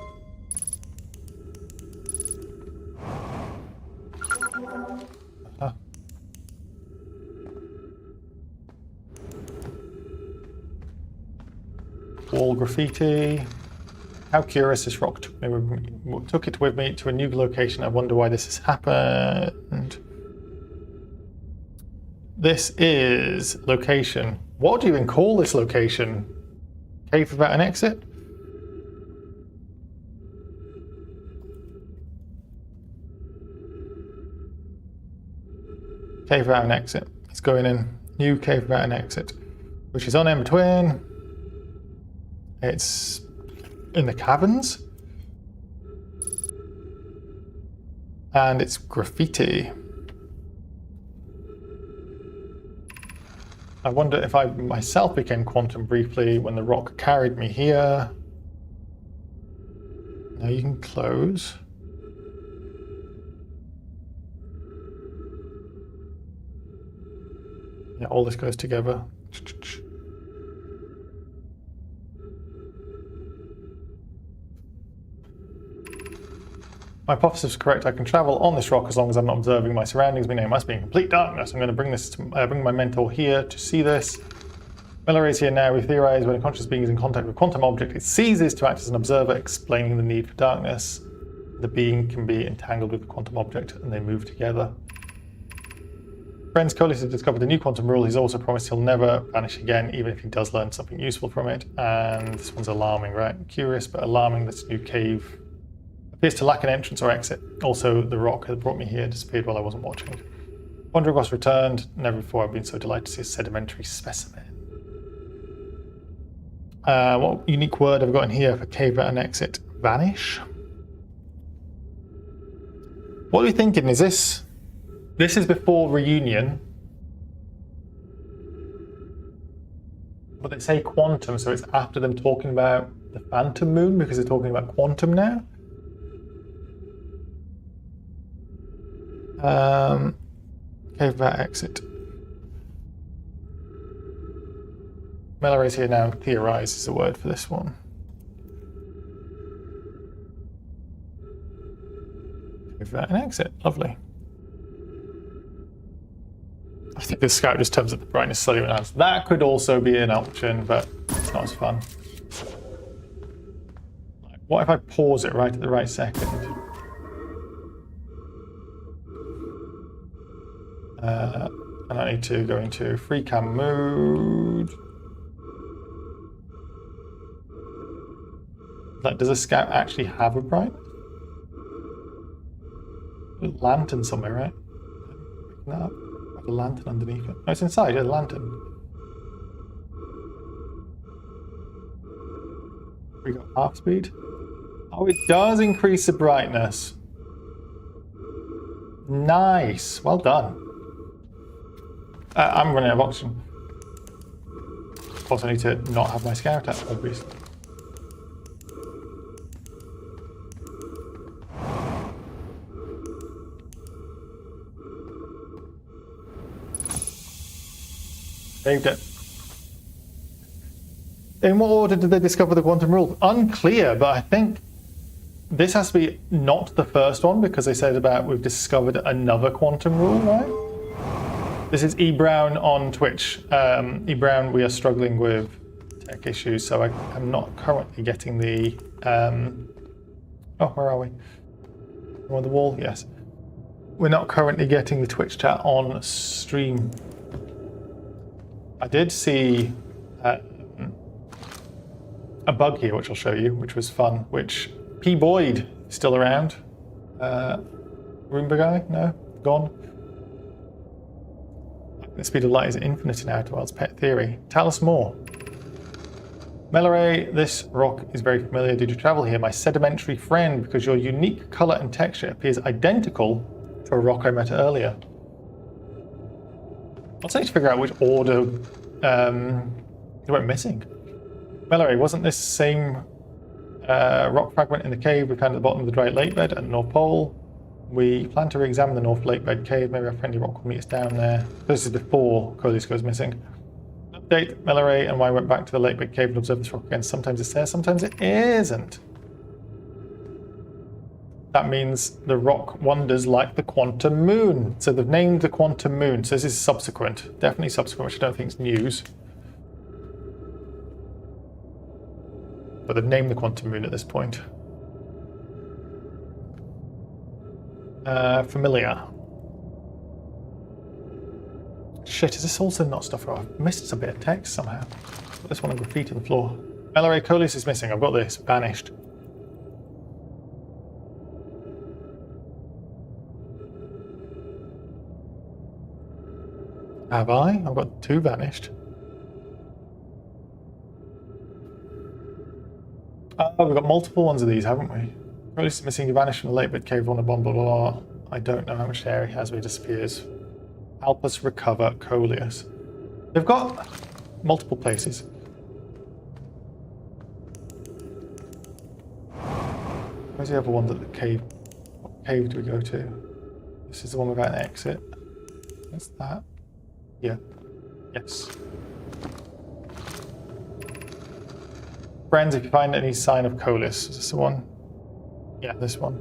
Wall graffiti. How curious this rock took it with me to a new location. I wonder why this has happened. This is location. What do you even call this location? Cave without an exit? Cave without an exit. Let's go in. New cave without an exit. Which is on in between. It's in the caverns. And it's graffiti. I wonder if I myself became quantum briefly when the rock carried me here. Now you can close. Yeah, all this goes together. My hypothesis is correct. I can travel on this rock as long as I'm not observing my surroundings. My name must be in complete darkness. I'm going to bring my mentor here to see this. Melore is here now. We theorize when a conscious being is in contact with a quantum object, it ceases to act as an observer, explaining the need for darkness. The being can be entangled with the quantum object and they move together. Friends, Coleus has discovered a new quantum rule. He's also promised he'll never vanish again, even if he does learn something useful from it. And this one's alarming, right? Curious, but alarming. This new cave appears to lack an entrance or exit. Also, the rock that brought me here disappeared while I wasn't watching. Wandering Ross returned. Never before I've been so delighted to see a sedimentary specimen. What unique word have I got in here for cave without an exit? Vanish? What are we thinking? Is this... This is before reunion. But they say quantum, so it's after them talking about the phantom moon because they're talking about quantum now. Cave without exit. Melore is here now. Theorize is the word for this one. Give that an exit. Lovely. I think the scout just turns up the brightness slightly enhanced. That could also be an option, but it's not as fun. What if I pause it right at the right second? And I need to go into free cam mode. Like, does a scout actually have a brightness? A lantern somewhere, right? Picking that up. A lantern underneath it. No, it's inside, yeah, the lantern. We got half speed. Oh, it does increase the brightness. Nice. Well done. I'm running out of oxygen. Of course, I need to not have my scout out, obviously. Saved it. In what order did they discover the quantum rule? Unclear, but I think this has to be not the first one, because they said about we've discovered another quantum rule, right? This is E Brown on Twitch. E Brown, we are struggling with tech issues, so I'm not currently getting the... Oh, where are we? We're on the wall? Yes. We're not currently getting the Twitch chat on stream. I did see a bug here, which I'll show you, which was fun, which P. Boyd is still around. Roomba guy? No? Gone? The speed of light is infinite in Outer Worlds pet theory. Tell us more. Meleray, this rock is very familiar. Did you travel here? My sedimentary friend, because your unique colour and texture appears identical to a rock I met earlier. I'll need to figure out which order they went missing. Meleray, wasn't this same rock fragment in the cave we found at the bottom of the dry lake bed at the North Pole? We plan to re-examine the North Lake Bed cave. Maybe our friendly rock will meet us down there. This is before Colis goes missing. Update, Meleray and I went back to the Lake Bed cave and observed this rock again. Sometimes it's there, sometimes it isn't. That means the rock wanders like the quantum moon. So they've named the quantum moon. So this is subsequent. Definitely subsequent, which I don't think is news. But they've named the quantum moon at this point. Familiar. Shit, is this also not stuff? I've missed a bit of text somehow. Put this one on graffiti on the floor. Meleray, Colis is missing. I've got this. Banished. Have I? I've got 2 vanished. Oh, we've got multiple ones of these, haven't we? Colis is missing. You vanished from the lake bed cave on a bomb, blah, blah, blah. I don't know how much air he has when he disappears. Help us recover Coleus. They've got multiple places. Where's the other one that the cave? What cave do we go to? This is the one without an exit. What's that? Yeah. Yes. Friends, if you find any sign of Colis, is this the one? Yeah, this one.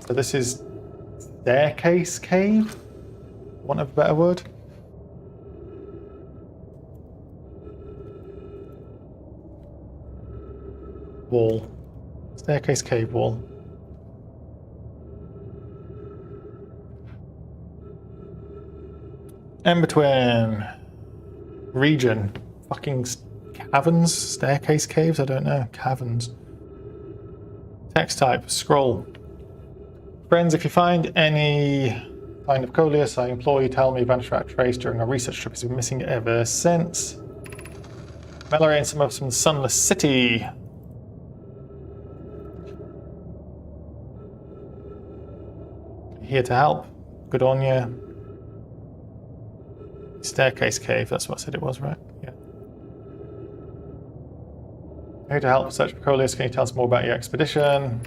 So this is staircase cave? Want a better word? Wall. Staircase cave wall. In between region. Fucking caverns? Staircase caves? I don't know. Caverns. Text type. Scroll. Friends, if you find any sign of Coleus, I implore you tell me. Vanished without trace during our research trip. He's been missing ever since. Meleray and some of some Sunless City. Here to help. Good on you. Staircase cave, that's what I said it was, right? Yeah. Here to help search for Coleus. Can you tell us more about your expedition?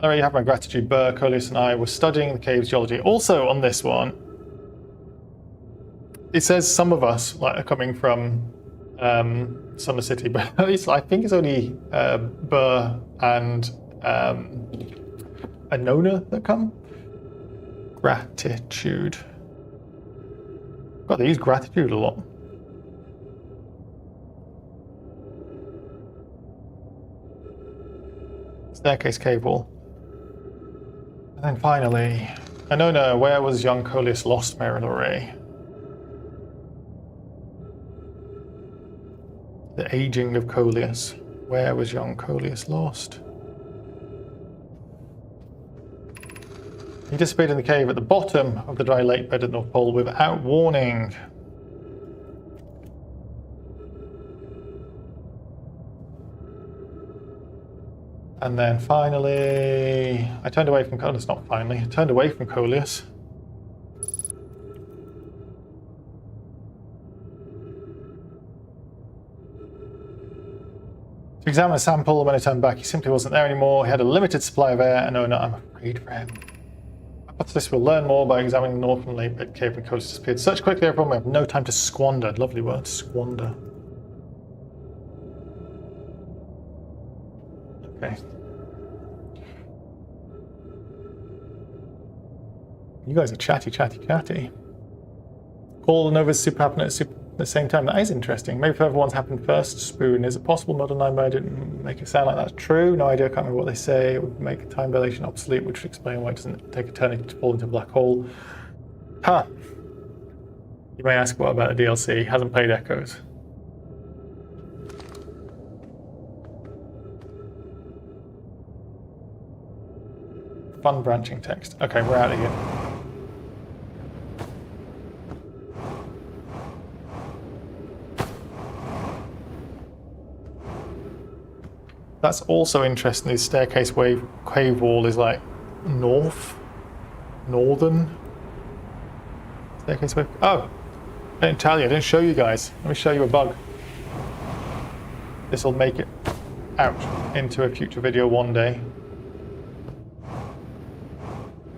Alright, you have my gratitude, Burr. Coleus and I were studying the cave's geology. Also on this one, it says some of us are coming from Summer City, but at least I think it's only Burr and Annapurna that come. Gratitude. God, they use gratitude a lot. Staircase cave wall. And then finally, Annapurna, where was young Coleus lost, Mary? The aging of Coleus. Where was young Coleus lost? He disappeared in the cave at the bottom of the dry lake bed at North Pole without warning. And then finally, I turned away from Coleus. Not finally, I turned away from Coleus. To examine a sample, when I turned back, he simply wasn't there anymore. He had a limited supply of air, and I'm afraid for him. Hypothesis will learn more by examining the northern lake bed cave when Coleus disappeared such quickly, everyone, we have no time to squander. Lovely word, squander. Okay. You guys are chatty. All the novas super happen at the same time. That is interesting. Maybe further ones happened first. Spoon. Is it possible modern time I didn't make it sound like that's true? No idea. I can't remember what they say. It would make time dilation obsolete, which would explain why it doesn't take eternity to fall into a black hole. Huh. You may ask, what about the DLC? Hasn't played Echoes. Fun branching text. Okay, we're out of here. That's also interesting. The staircase cave wall is like northern staircase wave. Oh, I didn't tell you. I didn't show you guys. Let me show you a bug. This will make it out into a future video one day.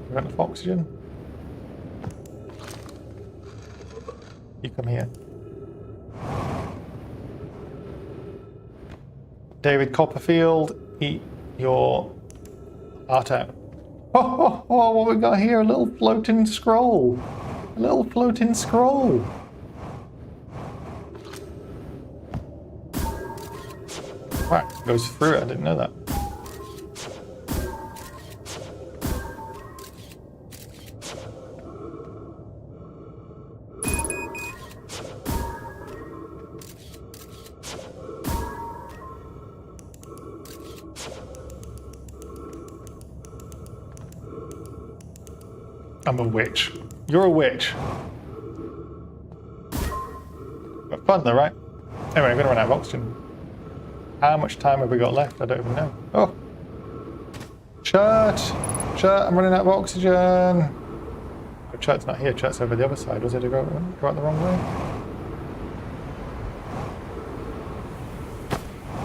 We got enough oxygen. You come here. David Copperfield, eat your heart out. Oh, what we got here? A little floating scroll. A little floating scroll. Wow, goes through it. I didn't know that. I'm a witch. You're a witch. But fun though, right? Anyway, I'm gonna run out of oxygen. How much time have we got left? I don't even know. Oh! Chert! Chert, I'm running out of oxygen! Oh, Chert's not here, Chert's over the other side. Was it to go out the wrong way?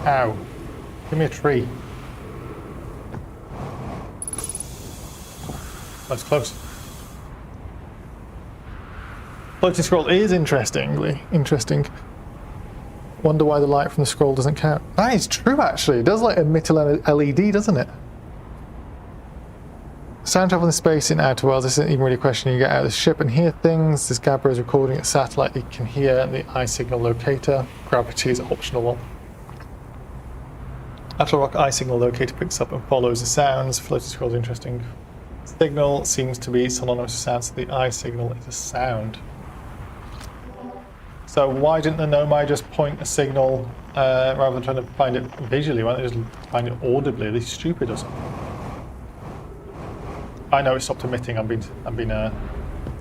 Ow. Give me a tree. That's close. Floating scroll is interesting. Wonder why the light from the scroll doesn't count. That is true, actually. It does like emit a LED, doesn't it? Sound travel in space in outer worlds isn't even really a question. You get out of the ship and hear things. This Gabra is recording a satellite. You can hear the eye signal locator. Gravity is optional. After rock eye signal locator picks up and follows the sounds. Floating scroll is interesting. Signal seems to be synonymous with sound, so the eye signal is a sound. So why didn't the Nomai just point a signal rather than trying to find it visually? Why don't they just find it audibly? Are they stupid or something? I know it stopped emitting. I'm being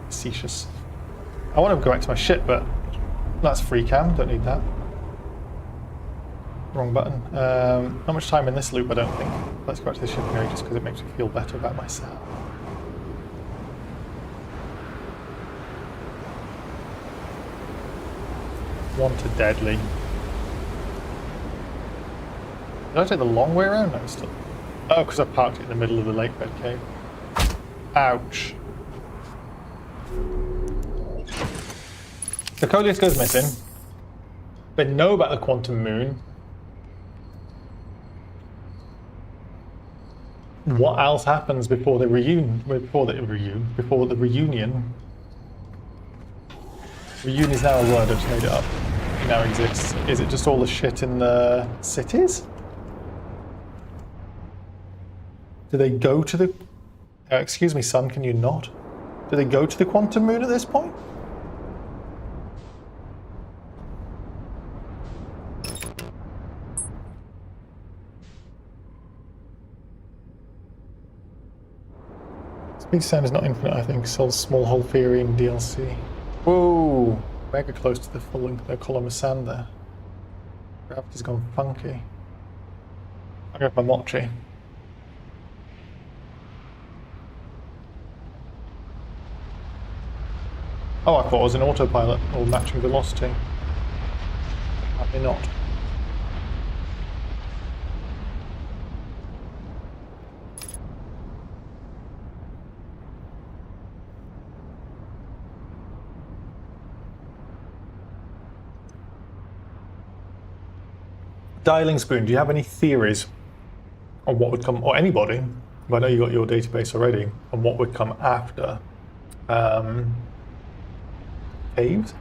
facetious. I want to go back to my ship, but that's free cam. Don't need that. Wrong button. Not much time in this loop, I don't think. Let's go back to the shipping area just because it makes me feel better about myself. One to deadly. Did I take the long way around? No, still. Oh, because I parked it in the middle of the lake bed cave. Ouch. The Coleus goes missing. They know about the quantum moon. What else happens before the reunion? Before the reunion? Reunion is now a word. I've just made it up. It now exists. Is it just all the shit in the cities? Do they go to the? Excuse me, son. Can you not? Do they go to the quantum moon at this point? Speed sound is not infinite, I think. Sells small hole theory in DLC. Whoa! Mega close to the column of sand there. Gravity's gone funky. I got my mochi. Oh, I thought it was an autopilot or matching velocity. Apparently not. Dialing Spoon, do you have any theories on what would come, or anybody, but I know you got your database already, on what would come after caves?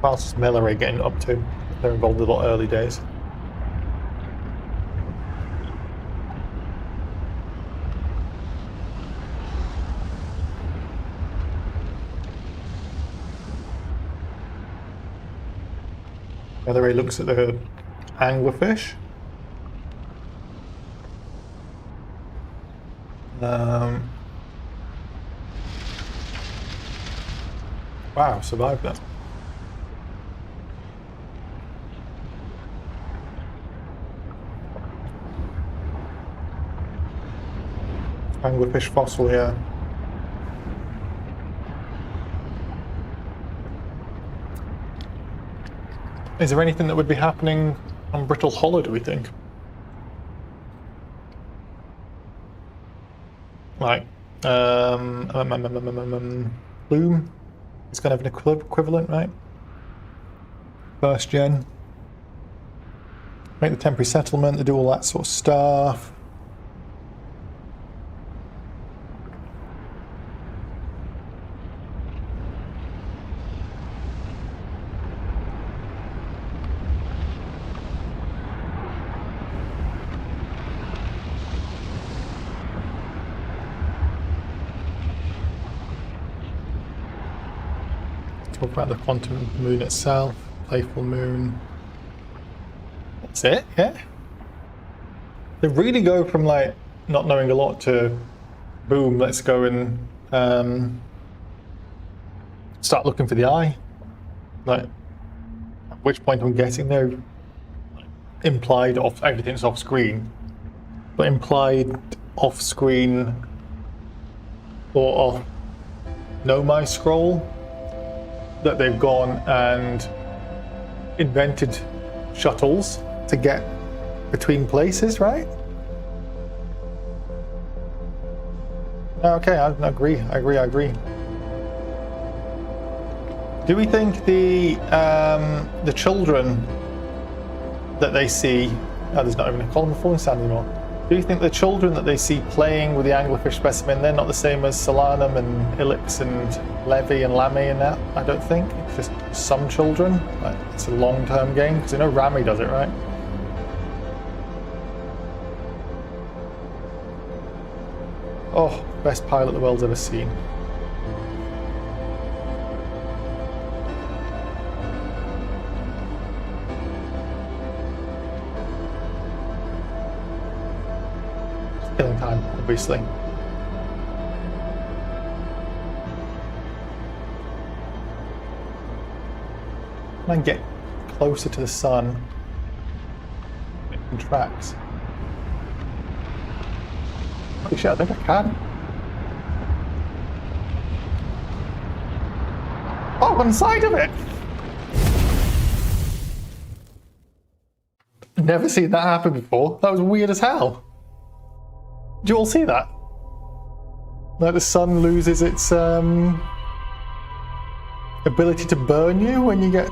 How's this Melleray getting up to? They're involved in a lot of early days. Melleray looks at the anglerfish. Wow, survived that. Anglerfish fossil, yeah. Is there anything that would be happening on Brittle Hollow, do we think? Like, Bloom is kind of an equivalent, right? First gen. Make the temporary settlement, they do all that sort of stuff. Talk about the quantum moon itself, playful moon. That's it, yeah. They really go from like not knowing a lot to boom, let's go and start looking for the eye. Like, at which point I'm guessing they're implied off, everything's off screen, but implied off screen or off Nomai scroll. That they've gone and invented shuttles to get between places, right? Okay, I agree. Do we think the children that they see? Oh, there's not even a column of falling sand anymore. Do you think the children that they see playing with the anglerfish specimen, they're not the same as Solanum and Ilix and Levy and Lamy and that? I don't think. It's just some children. Like, it's a long-term game, because you know Rami does it, right? Oh, best pilot the world's ever seen. Killing time, obviously. Can I get closer to the sun? It contracts. Holy shit, I think I can. Oh, one side of it! Never seen that happen before. That was weird as hell. Did you all see that? Like the sun loses its ability to burn you when you get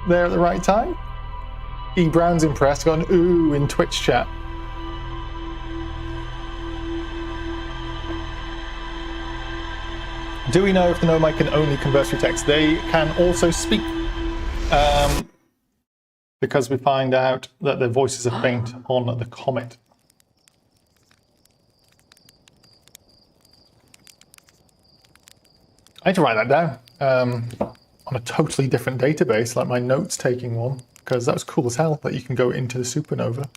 there at the right time? E. Brown's impressed, got an ooh in Twitch chat. Do we know if the Nomai can only converse through text? They can also speak. Because we find out that their voices are faint on the comet. I had to write that down on a totally different database, like my notes-taking one, because that was cool as hell that you can go into the supernova.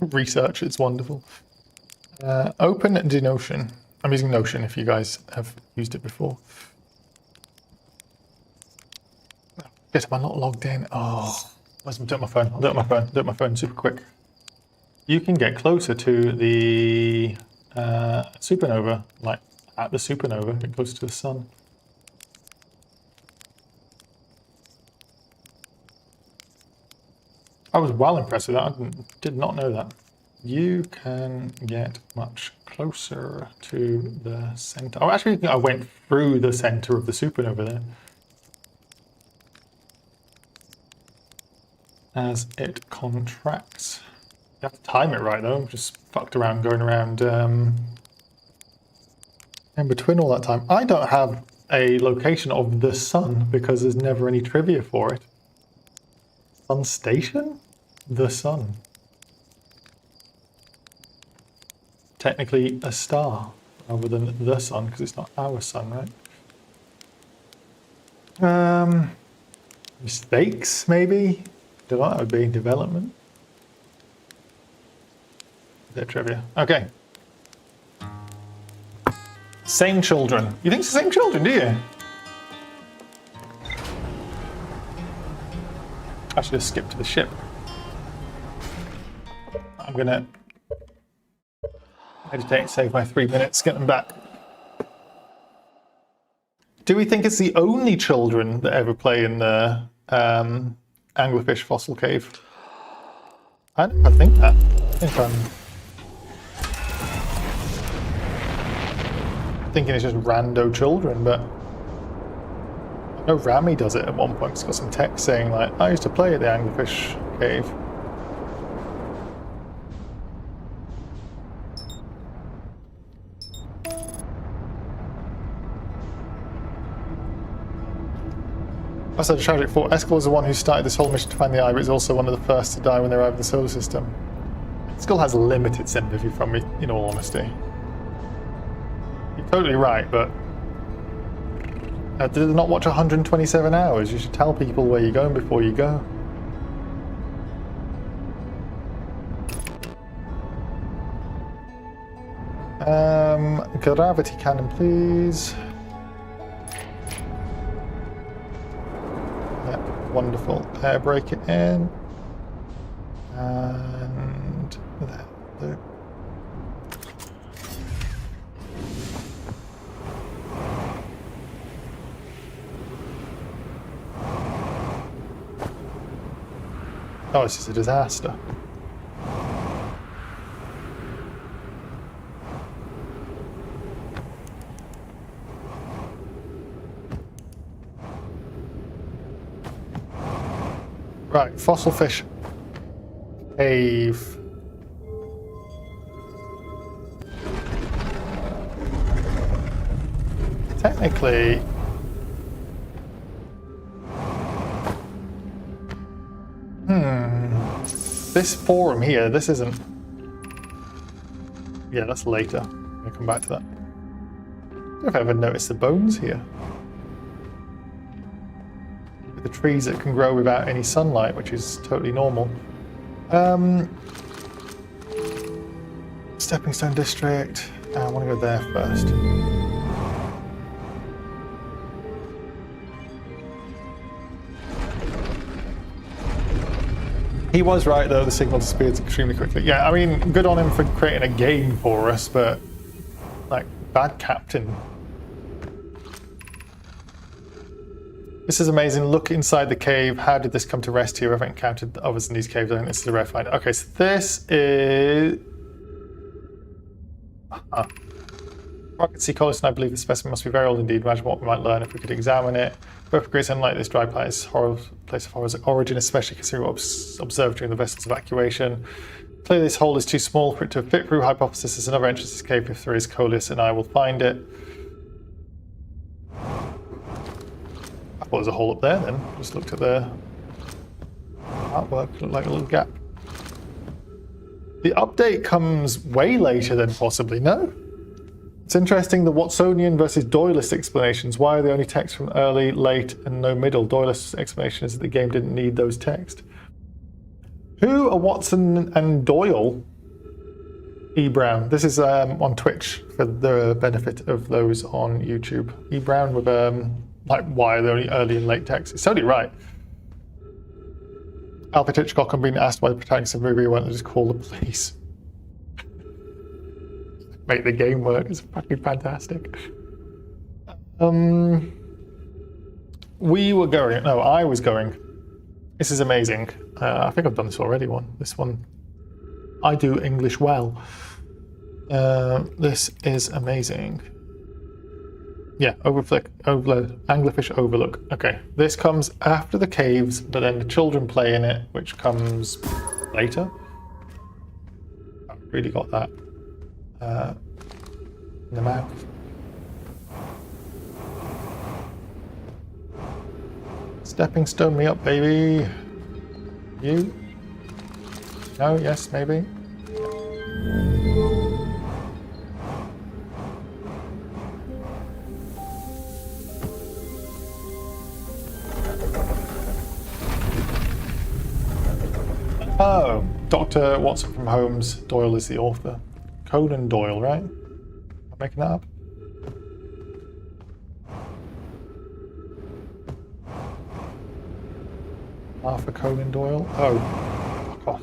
Research, it's wonderful. Open Denotion. I'm using Notion if you guys have used it before. Shit, am I not logged in? Oh, where's my, do it on my phone? I'll do it on my phone. Do it on my phone super quick. You can get closer to the supernova, like at the supernova, get closer to the sun. I was well impressed with that. I did not know that. You can get much closer to the center. Oh, actually, I went through the center of the supernova there. As it contracts. You have to time it right, though. Just fucked around, going around in between all that time. I don't have a location of the sun because there's never any trivia for it. Sun station? The sun. Technically a star rather than the sun because it's not our sun, right? Mistakes, maybe? That would be development. Is that trivia? Okay. Same children. You think it's the same children, do you? I should have skipped to the ship. I'm gonna meditate, save my 3 minutes, get them back. Do we think it's the only children that ever play in the anglerfish fossil cave? I think that. I think I'm thinking it's just rando children, but I know Rami does it at one point. He's got some text saying like, I used to play at the anglerfish cave. I said tragic thought. Eskel was the one who started this whole mission to find the eye, but is also one of the first to die when they arrived in the solar system. Eskel has limited sympathy from me, in all honesty. You're totally right, but did not watch 127 hours. You should tell people where you're going before you go. Gravity cannon, please. Wonderful. Air brake it in. And there. Oh, it's just a disaster. Right, fossil fish cave. Technically, this forum here, this isn't. Yeah, that's later. I'm gonna come back to that. I don't know if I ever noticed the bones here. The trees that can grow without any sunlight, which is totally normal. Stepping Stone District. I want to go there first. He was right though, the signal disappeared extremely quickly. Yeah, I mean, good on him for creating a game for us, but like, bad captain. This is amazing. Look inside the cave. How did this come to rest here? I've encountered others in these caves. I think this is a rare find. Okay, so this is... Rocket Sea Collison, I believe the specimen must be very old indeed. Imagine what we might learn if we could examine it. Both agrees unlike this dry planet is place of horror's origin, especially considering what was observed during the vessel's evacuation. Clearly this hole is too small for it to fit through. Hypothesis is another entrance to this cave. If there is, Coleus and I will find it. I thought there was a hole up there then. Just looked at the artwork, looked like a little gap. The update comes way later than possibly, no? It's interesting, the Watsonian versus Doylist explanations. Why are they only text from early, late, and no middle? Doylist's explanation is that the game didn't need those text. Who are Watson and Doyle? E. Brown. This is on Twitch for the benefit of those on YouTube. E. Brown with like, why are they only early and late text? It's totally right. Alfred Hitchcock and being asked why the protagonist of the movie won't just call the police. Make the game work. It's fucking fantastic. We were going. No, I was going. This is amazing. I think I've done this already. This one. I do English well. This is amazing. Yeah, Anglerfish Overlook. Okay, this comes after the caves, but then the children play in it, which comes later. I really got that. In the mouth. Stepping stone me up, baby. You? No, yes, maybe. Oh, Dr. Watson from Holmes. Doyle is the author. Conan Doyle, right? Am I making that up? Arthur Conan Doyle. Oh, fuck off.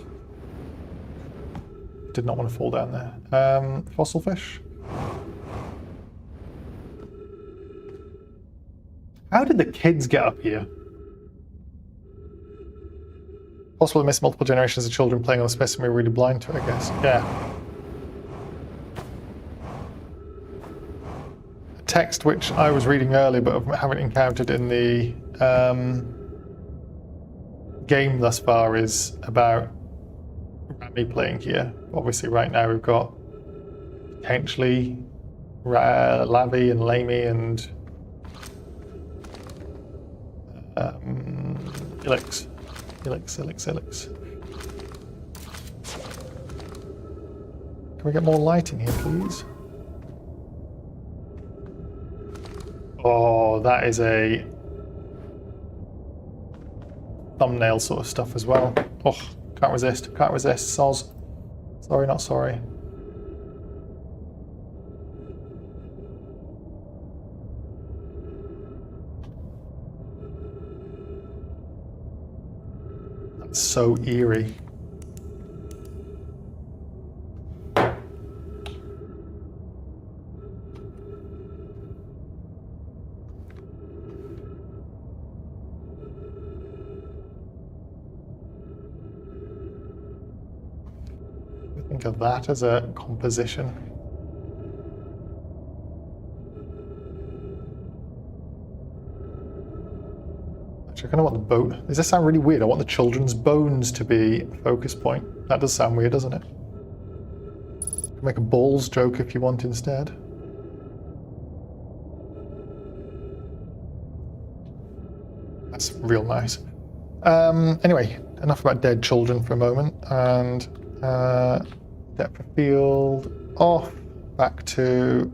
Did not want to fall down there. Fossil fish. How did the kids get up here? Possible to miss multiple generations of children playing on the specimen we're really blind to, I guess. Yeah. A text which I was reading earlier but haven't encountered in the game thus far is about Rami playing here. Obviously right now we've got potentially Lavi and Lamy and Ilix. Can we get more light in here, please? Oh, that is a thumbnail sort of stuff as well. Oh, can't resist, soz. Sorry, not sorry. That's so eerie. Think of that as a composition. Actually, I kind of want the boat. Does that sound really weird? I want the children's bones to be a focus point. That does sound weird, doesn't it? You can make a balls joke if you want instead. That's real nice. Anyway, enough about dead children for a moment, and depth of field off, back to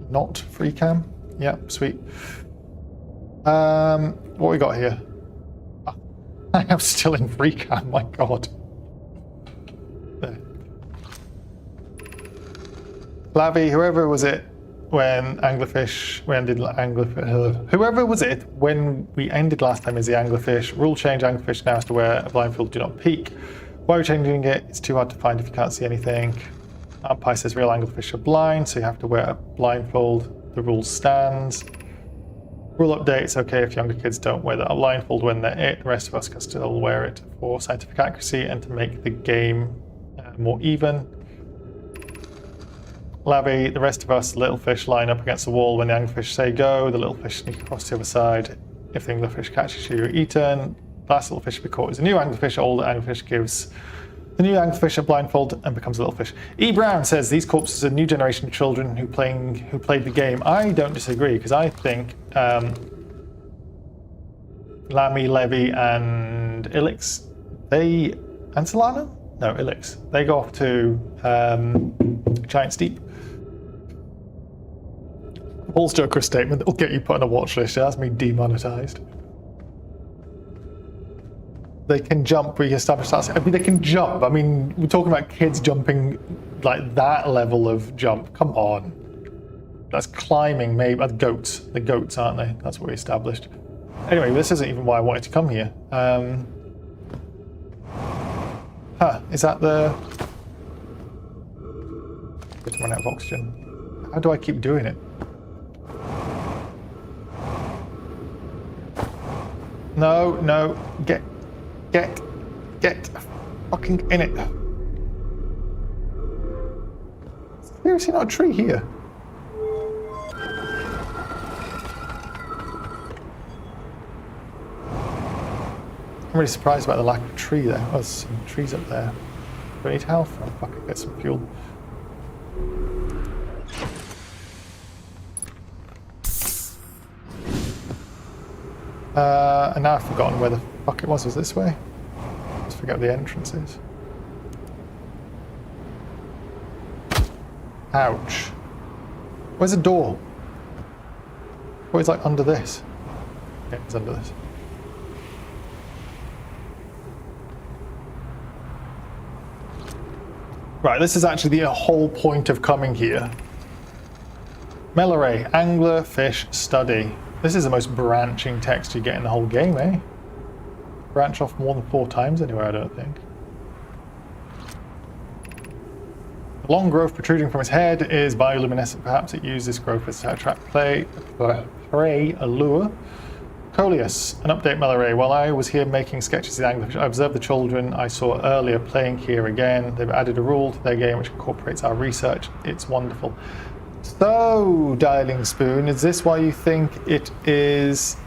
not free cam. Yeah, sweet. What we got here? Oh, I am still in free cam, my god. There. Lavi, whoever was it when Anglerfish, whoever was it when we ended last time is the Anglerfish. Rule change, Anglerfish now has to wear a blindfold, do not peek. Why are we changing it? It's too hard to find if you can't see anything. Umpire says real anglerfish are blind, so you have to wear a blindfold. The rule stands. Rule update, it's okay if younger kids don't wear that blindfold when they're it. The rest of us can still wear it for scientific accuracy and to make the game more even. Labby, the rest of us, the little fish, line up against the wall when the anglerfish say go. The little fish sneak across the other side. If the anglerfish catches you, you're eaten. Last little fish to be caught is a new anglerfish. Older anglerfish gives the new anglerfish a blindfold and becomes a little fish. E. Brown says these corpses are a new generation of children who played the game. I don't disagree, because I think Lammy, Levy, and Ilix, and Solano? No, Ilix. They go off to Giant Steep. Paul's Joker statement that will get you put on a watch list. That's me demonetized. They can jump. We established that. I mean, they can jump. I mean, we're talking about kids jumping like that level of jump. Come on. That's climbing, maybe. The goats. The goats, aren't they? That's what we established. Anyway, this isn't even why I wanted to come here. Is that the... Just run out of oxygen. How do I keep doing it? No, no. Get fucking in it. Seriously, not a tree here. I'm really surprised about the lack of tree there. Oh, there's some trees up there. Do I need health? Oh, fuck it, get some fuel. And now I've forgotten where the fuck it was. Was this way? Let's forget where the entrance is. Ouch. Where's the door? Oh, it's like under this. Yeah, it's under this. Right, this is actually the whole point of coming here. Melaray, angler, fish, study. This is the most branching text you get in the whole game, eh? Branch off more than 4 times anywhere, I don't think. A long growth protruding from its head is bioluminescent. Perhaps it used this growth as to attract prey allure. Coleus, an update, Melaray. While I was here making sketches of the anglerfish, I observed the children I saw earlier playing here again. They've added a rule to their game which incorporates our research. It's wonderful. So, Dialing Spoon, is this why you think it is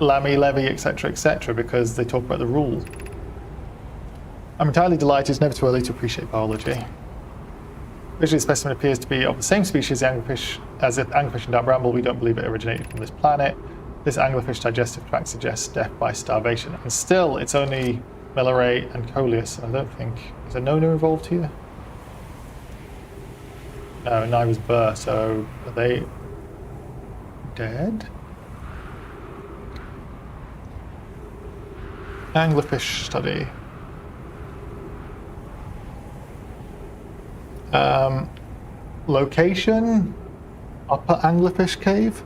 Lammy, Levy, etc., because they talk about the rule? I'm entirely delighted. It's never too early to appreciate biology. Visually, the specimen appears to be of the same species as the anglerfish and dark bramble. We don't believe it originated from this planet. This anglerfish digestive tract suggests death by starvation. And still, it's only Melaray and Coleus. I don't think... Is there Nona involved here? No, neither was Burr, so are they dead? Anglerfish study. Location? Upper Anglerfish Cave?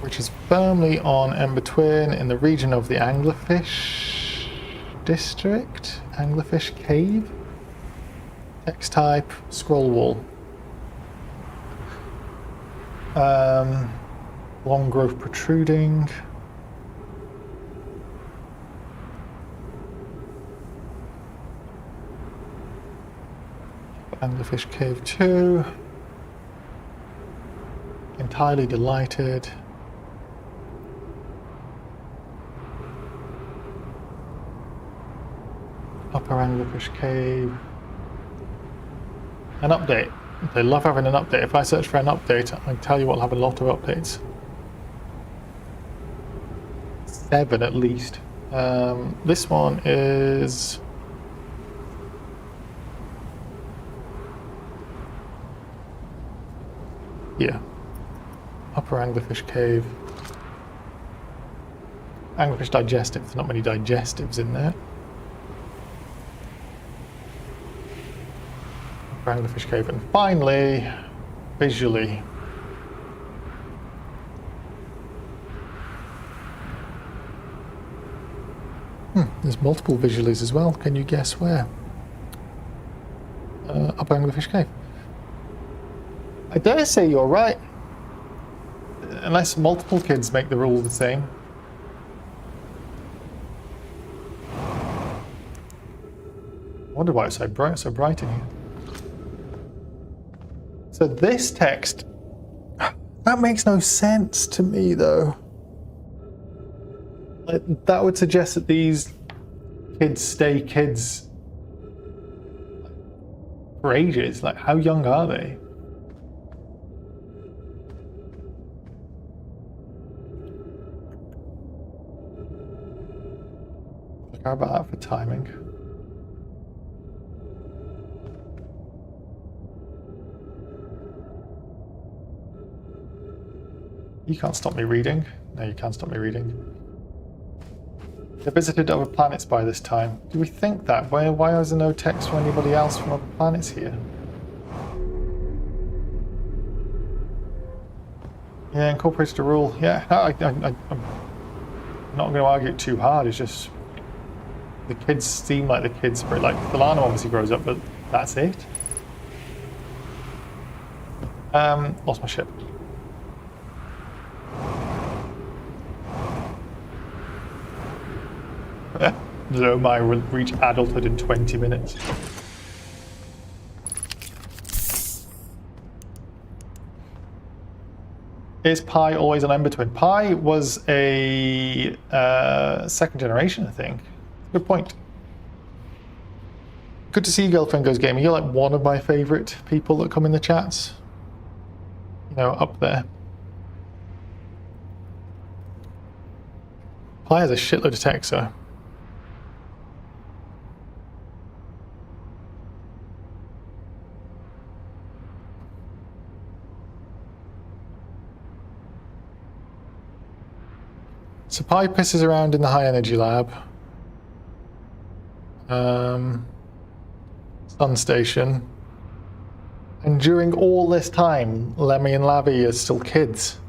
Which is firmly on Ember Twin in the region of the Anglerfish District. Anglerfish Cave. Text type, scroll wall. Long growth protruding. Anglerfish Cave 2. Entirely delighted. Upper Anglerfish Cave. An update. They love having an update. If I search for an update, I can tell you what will have a lot of updates. 7 at least. This one is... yeah. Upper Anglerfish Cave. Anglerfish Digestive. There's not many digestives in there. Anglerfish Cave, and finally, visually. There's multiple visualies as well. Can you guess where? Upper Anglerfish Cave. I dare say you're right. Unless multiple kids make the rule the same. wonder why it's so bright in here. So this text, that makes no sense to me though. Like, that would suggest that these kids stay kids for ages. Like, how young are they? How about that for timing? You can't stop me reading. No, you can't stop me reading. They visited other planets by this time. Do we think that? Why is there no text from anybody else from other planets here? Yeah, incorporated a rule. Yeah, I'm not going to argue it too hard. It's just the kids seem like the kids. Like Prahlow obviously grows up, but that's it. Lost my ship. Nomai will reach adulthood in 20 minutes. Is Pi always an Ember Twin? Pi was a second generation, I think. Good point. Good to see you, Girlfriend Goes Gaming. You're like one of my favourite people that come in the chats. You know, up there. Pi has a shitload of text, so. So Pi pisses around in the high energy lab. Sun station. And during all this time, Lemmy and Lavi are still kids.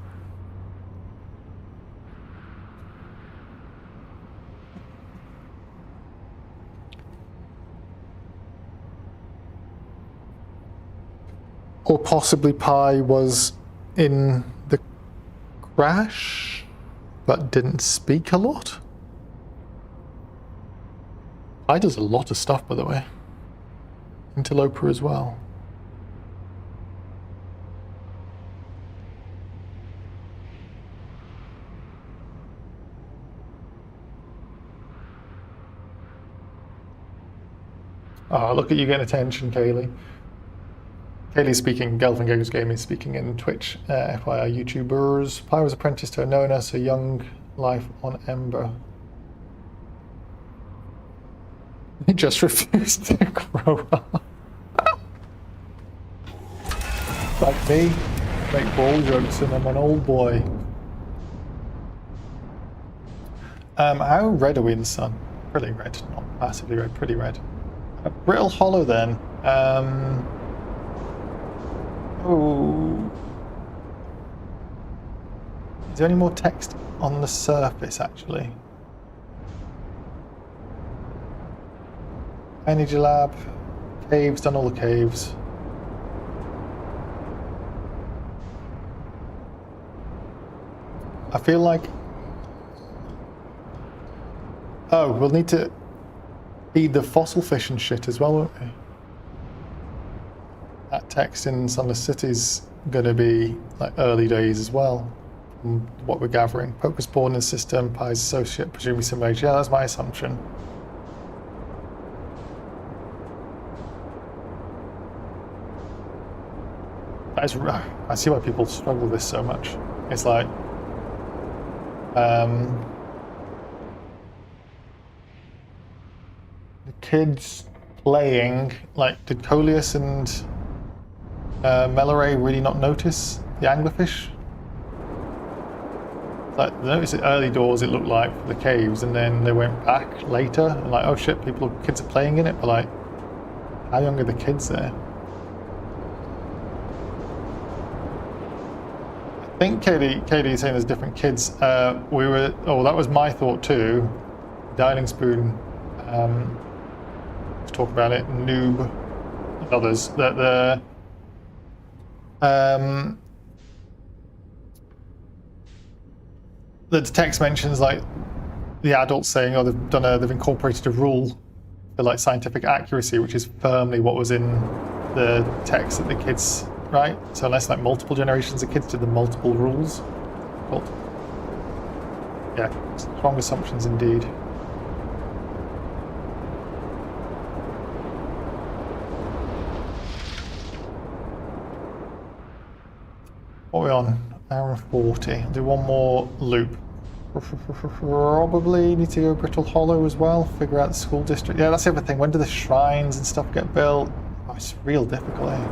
Or possibly Pi was in the crash, but didn't speak a lot. Pi does a lot of stuff, by the way. Interloper as well. Oh, look at you getting attention, Kaylee. Kaylee's speaking, Girlfriend Goes Gaming speaking in Twitch, FYI YouTubers. Pi was apprenticed to a Nona, so young life on Ember. He just refused to grow up. Like me, make ball jokes and I'm an old boy. How red are we in the sun? Pretty red, not massively red, pretty red. Brittle Hollow then. Oh. Is there any more text on the surface actually? Energy lab, caves, done all the caves. I feel like, oh, we'll need to feed the fossil fish and shit as well, won't we? That text in Sunless City's gonna be like early days as well, from what we're gathering. Poke was born in the system, Pi's associate, presumably some age. Yeah, that's my assumption. That is, I see why people struggle with this so much. It's like, the kids playing, like, did Coleus and Melaray really not notice the anglerfish? Like, they noticed it early doors, it looked like, for the caves, and then they went back later, and like, oh shit, kids are playing in it, but like, how young are the kids there? I think Katie is saying there's different kids. That was my thought too. Dining Spoon, let's talk about it, Noob, and others, that the text mentions like the adults saying, oh, they've incorporated a rule for like scientific accuracy, which is firmly what was in the text that the kids, right? So unless like multiple generations of kids did the multiple rules. Well, yeah, strong assumptions indeed. What are we on? Hour and 40. I'll do one more loop. Probably need to go Brittle Hollow as well, figure out the school district. Yeah, that's the other thing. When do the shrines and stuff get built? Oh, it's real difficult, eh?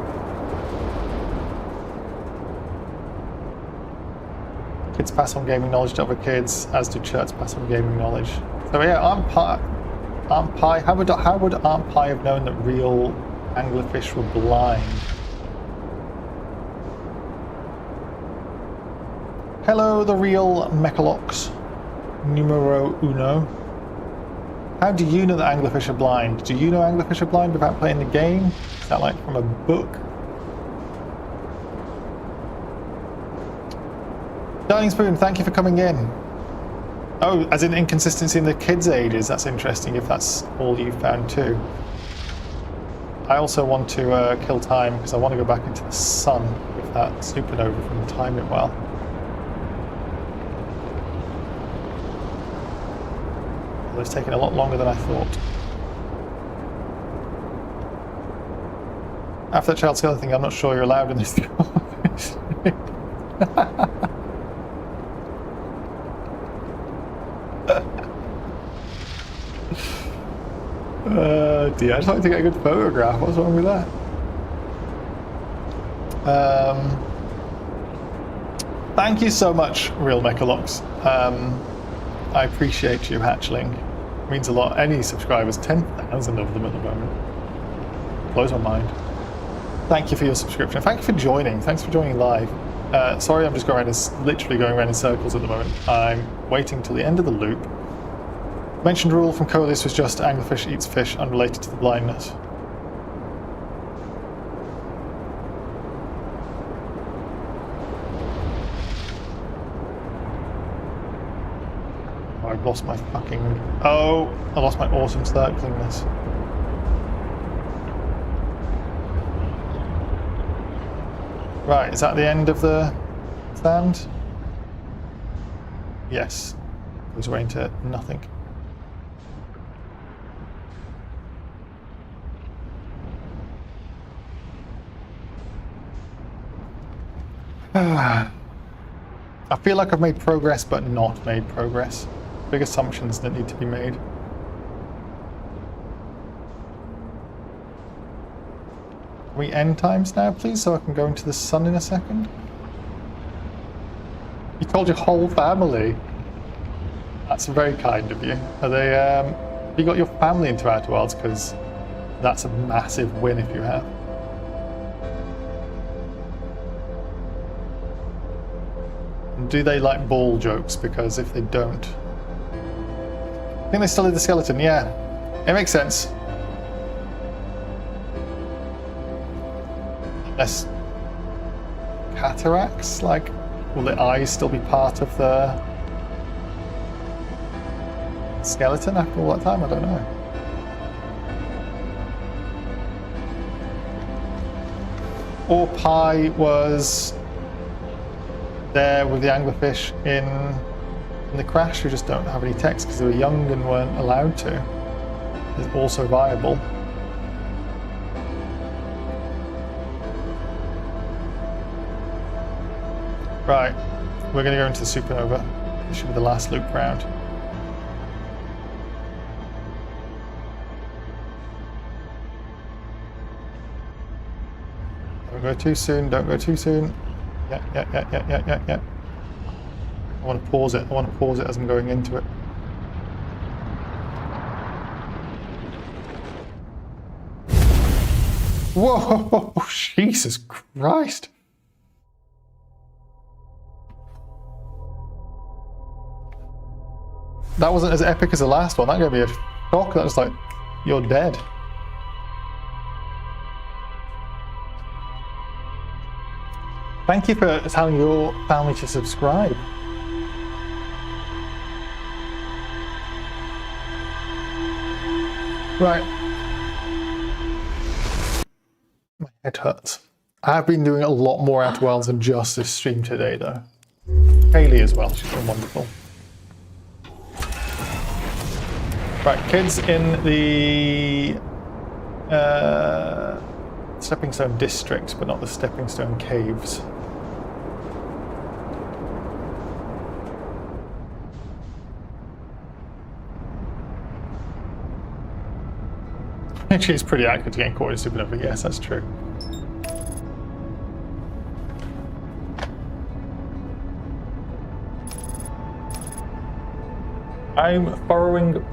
Kids pass on gaming knowledge to other kids, as do churches pass on gaming knowledge. So yeah, Aunt Pie, how would Aunt Pie have known that real anglerfish were blind? Hello, the real Mechalox, numero uno. How do you know that anglerfish are blind? Do you know anglerfish are blind without playing the game? Is that like from a book? Darling Spoon, thank you for coming in. Oh, as in inconsistency in the kids' ages. That's interesting if that's all you found too. I also want to kill time because I want to go back into the sun with that supernova from Time It Well. It's taking a lot longer than I thought. After that child skeleton thing, I'm not sure you're allowed in this. Dear, I just wanted to get a good photograph. What's wrong with that? Thank you so much, Real Mechalox. I appreciate you, Hatchling. It means a lot. Any subscribers, 10,000 of them at the moment. Blows my mind. Thank you for your subscription. Thank you for joining. Thanks for joining live. Sorry, I'm just literally going around in circles at the moment. I'm waiting till the end of the loop. Mentioned rule from Colis was just anglerfish eats fish unrelated to the blindness. I've lost my fucking... Oh, I lost my awesome circlingness. Right, is that the end of the stand? Yes. Goes away into nothing. I feel like I've made progress, but not made progress. Big assumptions that need to be made. Can we end times now, please, so I can go into the sun in a second? You told your whole family. That's very kind of you. Are they, have you got your family into Outer Wilds? Because that's a massive win if you have. And do they like ball jokes? Because if they don't... I think they still did the skeleton, yeah. It makes sense. Unless... cataracts? Like, will the eyes still be part of the... skeleton after all that time? I don't know. Or Pi was there with the anglerfish in the crash who just don't have any text because they were young and weren't allowed to. Is also viable. Right, we're going to go into the supernova. This should be the last loop round. Don't go too soon, don't go too soon. Yeah. I want to pause it. I want to pause it as I'm going into it. Whoa! Jesus Christ! That wasn't as epic as the last one. That gave me a shock. That was like, you're dead. Thank you for telling your family to subscribe. Right. My head hurts. I've been doing a lot more Outer Worlds than just this stream today, though. Haley as well, she's been wonderful. Right, kids in the Stepping Stone district, but not the Stepping Stone caves. Actually, it's pretty accurate to getting caught in supernova. Yes, that's true. I'm furrowing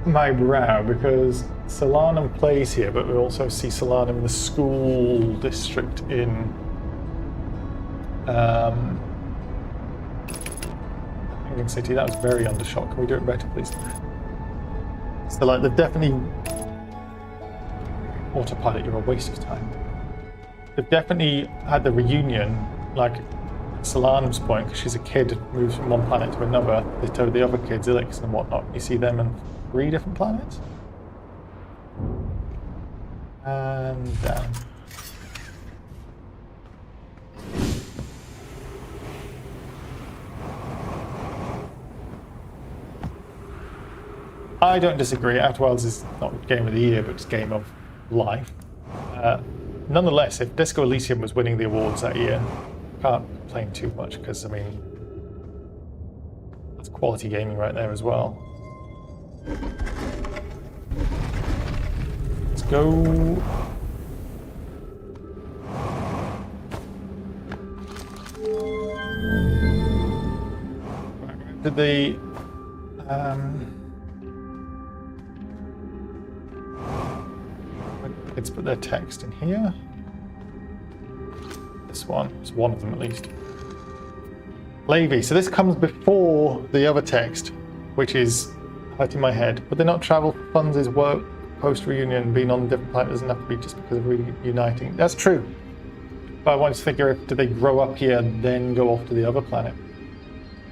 my brow because Solanum plays here, but we also see Solanum in the school district in England City. That was very undershot. Can we do it better, please? So, like, they've definitely autopilot. You're a waste of time. They've definitely had the reunion, like Solanum's point, because she's a kid, moves from one planet to another. They told the other kids, Ilix and whatnot. You see them in 3 different planets. And down. I don't disagree. Outer Worlds is not Game of the Year, but it's Game of Life. Nonetheless, if Disco Elysium was winning the awards that year, can't complain too much because, I mean, that's quality gaming right there as well. Let's go. Did they let's put their text in here. This one, it's one of them at least. Levy, so this comes before the other text, which is hurting my head. Would they not travel for funds his work post-reunion, being on different planets doesn't have to be just because of reuniting? That's true. But I wanted to figure if, do they grow up here and then go off to the other planet?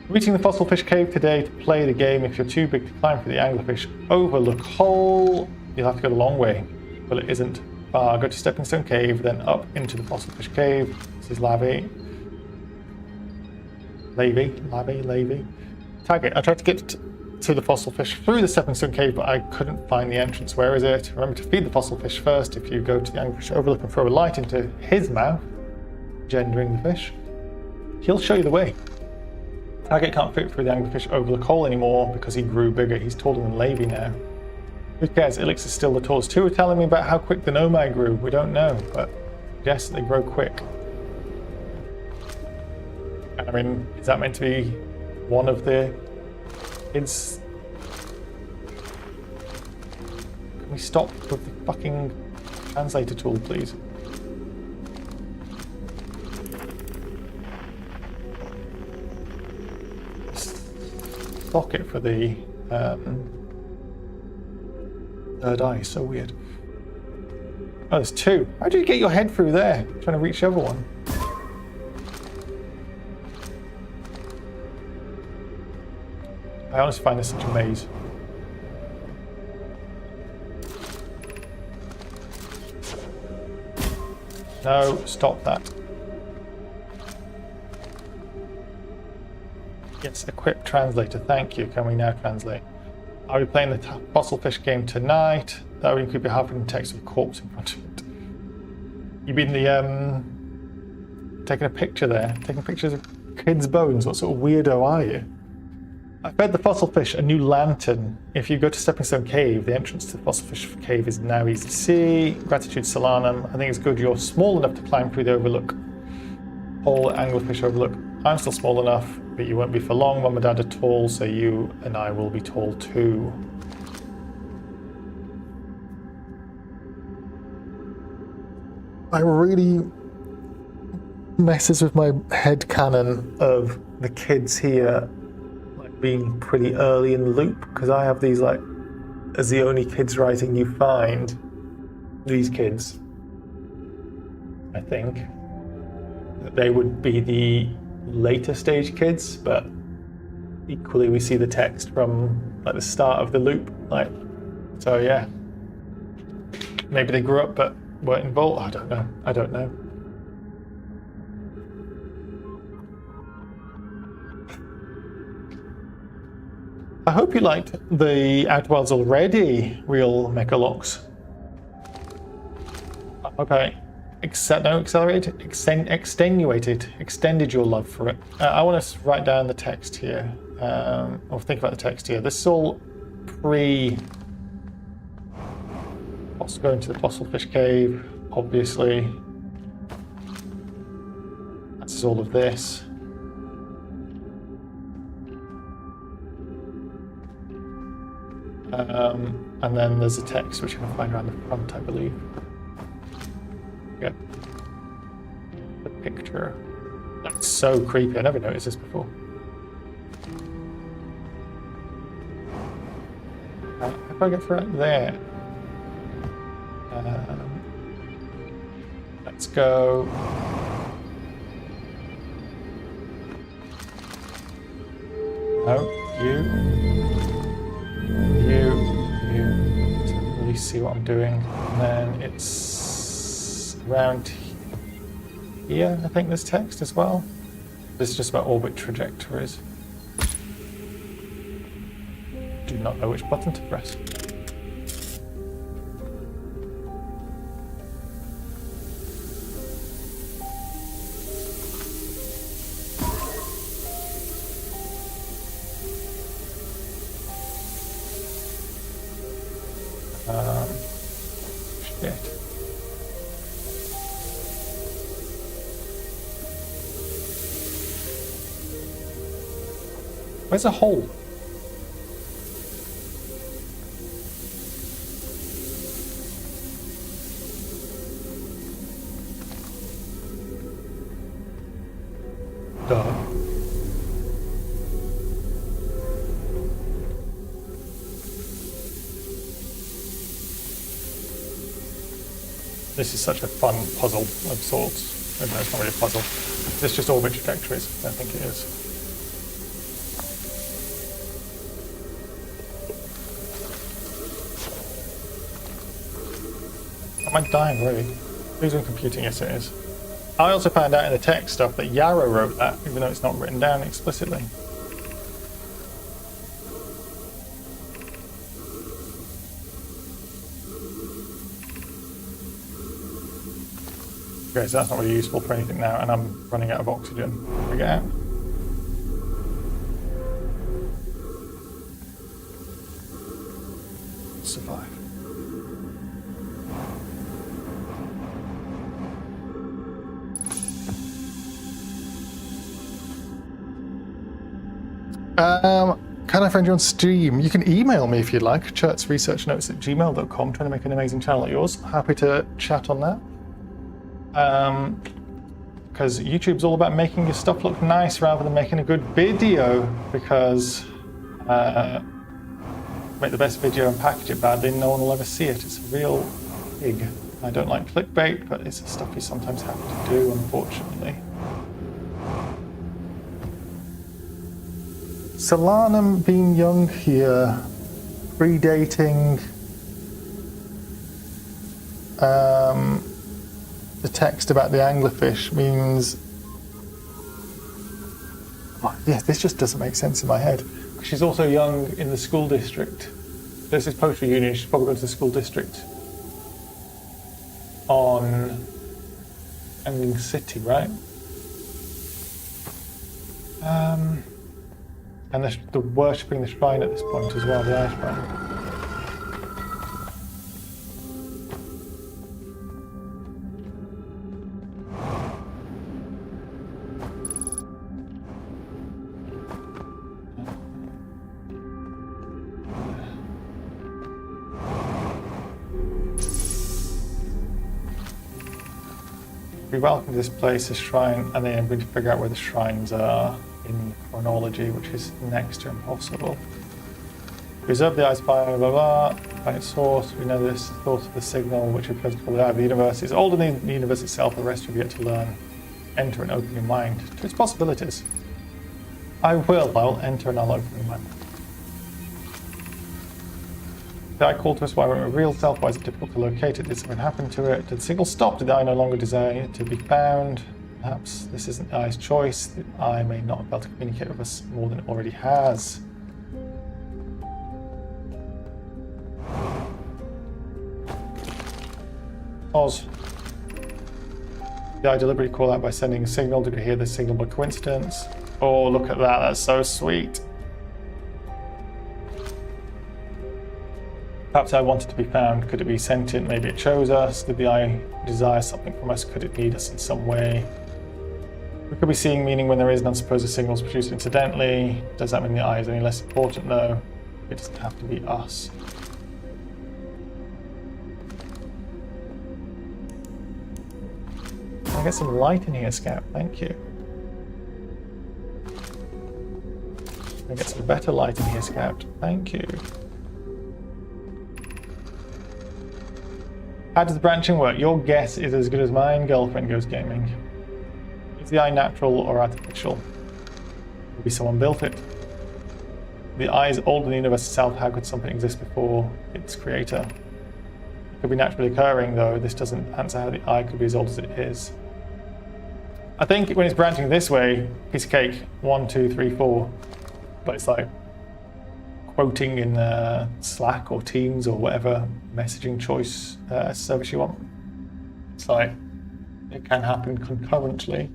Reaching the Fossil Fish Cave today to play the game. If you're too big to climb through the Anglerfish Overlook hole, you'll have to go the long way. Well, it isn't far. Go to Stepping Stone Cave, then up into the Fossil Fish Cave. This is Levy. Target. I tried to get to the fossil fish through the Stepping Stone Cave, but I couldn't find the entrance. Where is it? Remember to feed the fossil fish first. If you go to the Anglerfish Overlook and throw a light into his mouth, gendering the fish, he'll show you the way. Target can't fit through the Anglerfish Overlook hole anymore because he grew bigger. He's taller than Levy now. Who cares? Ilix is still the tallest. Who were telling me about how quick the Nomai grew? We don't know, but yes, they grow quick. I mean, is that meant to be one of the kids? Can we stop with the fucking translator tool, please? Socket for the third eye, so weird. Oh, there's 2. How did you get your head through there? I'm trying to reach the other one. I honestly find this such a maze. No, stop that. Yes, equip translator, thank you. Can we now translate? I'll be playing the fossil fish game tonight. That would include half written text with a corpse in front of it. You've been taking a picture there, taking pictures of kids' bones. What sort of weirdo are you? I fed the fossil fish a new lantern. If you go to Stepping Stone Cave, the entrance to the fossil fish cave is now easy to see. Gratitude, Solanum. I think it's good you're small enough to climb through the overlook. Whole Anglerfish Overlook. I'm still small enough, but you won't be for long. Mum and Dad are tall, so you and I will be tall too. I really messes with my head canon of the kids here being pretty early in the loop, because I have these, like, as the only kids writing you find, these kids, I think, that they would be the later stage kids, but equally we see the text from, like, the start of the loop, like, so yeah, Maybe they grew up but weren't involved. I don't know. I don't know. I hope you liked the Outer Worlds already, real Mechalox. Okay. Extended your love for it. I want to write down the text here, or think about the text here. This is all going to the fossil fish cave, obviously. That's all of this. And then there's a text which you can find around the front, I believe. Yep. The picture. That's so creepy. I never noticed this before. If I get through it there. Let's go. No, you. Don't really see what I'm doing. And then it's around here, I think there's text as well. This is just about orbit trajectories. Do not know which button to press. Shit. Where's a hole? Duh. This is such a fun puzzle of sorts. No, it's not really a puzzle. It's just orbit trajectories. I think it is. Am I dying really? Losing computing, yes it is. I also found out in the text stuff that Yarrow wrote that, even though it's not written down explicitly. Okay, so that's not really useful for anything now, and I'm running out of oxygen. Can we get out? Survive. Can I friend you on Steam? You can email me if you'd like. churtsresearchnotes@gmail.com. Trying to make an amazing channel like yours. Happy to chat on that. Because YouTube's all about making your stuff look nice rather than making a good video. Because make the best video and package it badly, no one will ever see it. It's a real pig. I don't like clickbait, but it's the stuff you sometimes have to do, unfortunately. Solanum being young here, predating the text about the anglerfish means, oh, yeah, this just doesn't make sense in my head. She's also young in the school district. This is post-reunion, she's probably going to the school district on Ending City, right? And the worshipping the shrine at this point as well, the Irish shrine. We welcome to this place, this shrine, and then I'm going to figure out where the shrines are in chronology, which is next to impossible. Preserve the ice by blah blah by its source. We know this thought of the signal, which appears to the eye of the universe, is older than the universe itself. The rest you've yet to learn. Enter and open your mind to its possibilities. I'll enter and I'll open my mind. The eye called to us, why won't we real self? Why is it difficult to locate it? Did something happen to it? Did the signal stop? Did the eye no longer desire to be found? Perhaps this isn't the eye's choice. The eye may not be able to communicate with us more than it already has. Oz. Did I deliberately call out by sending a signal? Did we hear the signal by coincidence? Oh, look at that. That's so sweet. Perhaps I wanted to be found. Could it be sentient? Maybe it chose us. Did the eye desire something from us? Could it need us in some way? We could be seeing meaning when there is none. Suppose the signal is produced incidentally. Does that mean the eye is any less important? No. It doesn't have to be us. Can I get some light in here, Scout? Thank you. Can I get some better light in here, Scout? Thank you. How does the branching work? Your guess is as good as mine. Girlfriend goes gaming. Is the eye natural or artificial? Maybe someone built it. The eye is older than the universe itself. How could something exist before its creator? It could be naturally occurring, though. This doesn't answer how the eye could be as old as it is. I think when it's branching this way, piece of cake, 1, 2, 3, 4. But it's like quoting in Slack or Teams or whatever messaging choice service you want. It's like it can happen concurrently.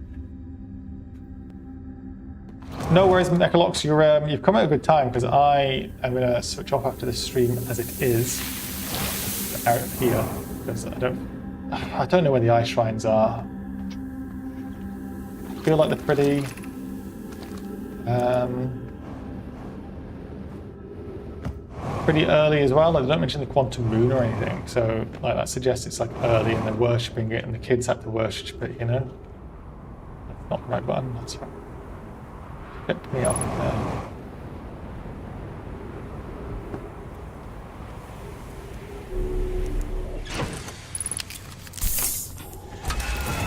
No worries, Mechalox, you've come at a good time because I am going to switch off after this stream as it is out of here because I don't know where the eye shrines are. I feel like they're pretty pretty early as well. Like, they don't mention the quantum moon or anything, so like that suggests it's like early and they're worshipping it and the kids had to worship it, you know? That's not the right button, that's right. Get me up there.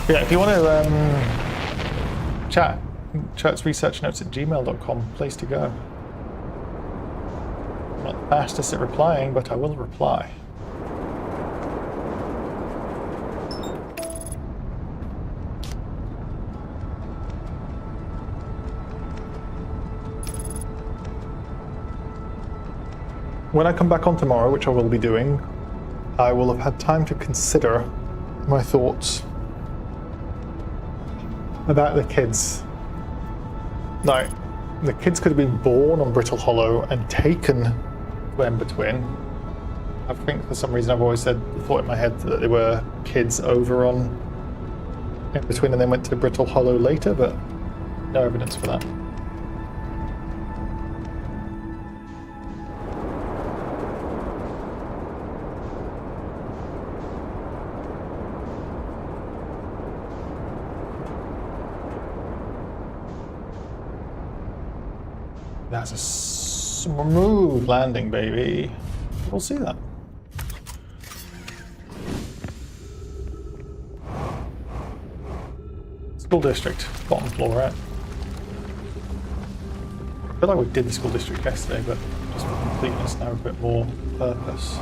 Yeah, if you want to chat, churchresearchnotes@gmail.com, place to go. I'm not the fastest at replying, but I will reply. When I come back on tomorrow, which I will be doing, I will have had time to consider my thoughts about the kids. Now, the kids could have been born on Brittle Hollow and taken to Ember Twin. I think for some reason I've always said, thought in my head that they were kids over on Ember Twin and then went to Brittle Hollow later, but no evidence for that. That's a smooth landing, baby. We'll see that. School district, bottom floor, right? I feel like we did the school district yesterday, but just for completeness now, a bit more purpose.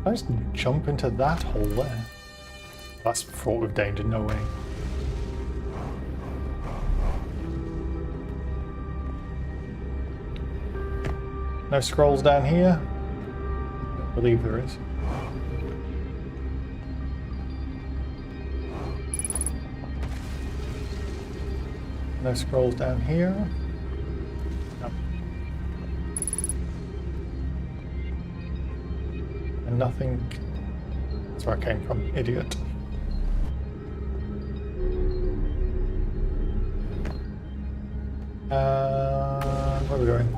I just jump into that hole there. That's fraught with danger, no way. No scrolls down here? I believe there is. No scrolls down here? No. And nothing. That's where I came from, idiot. Where are we going?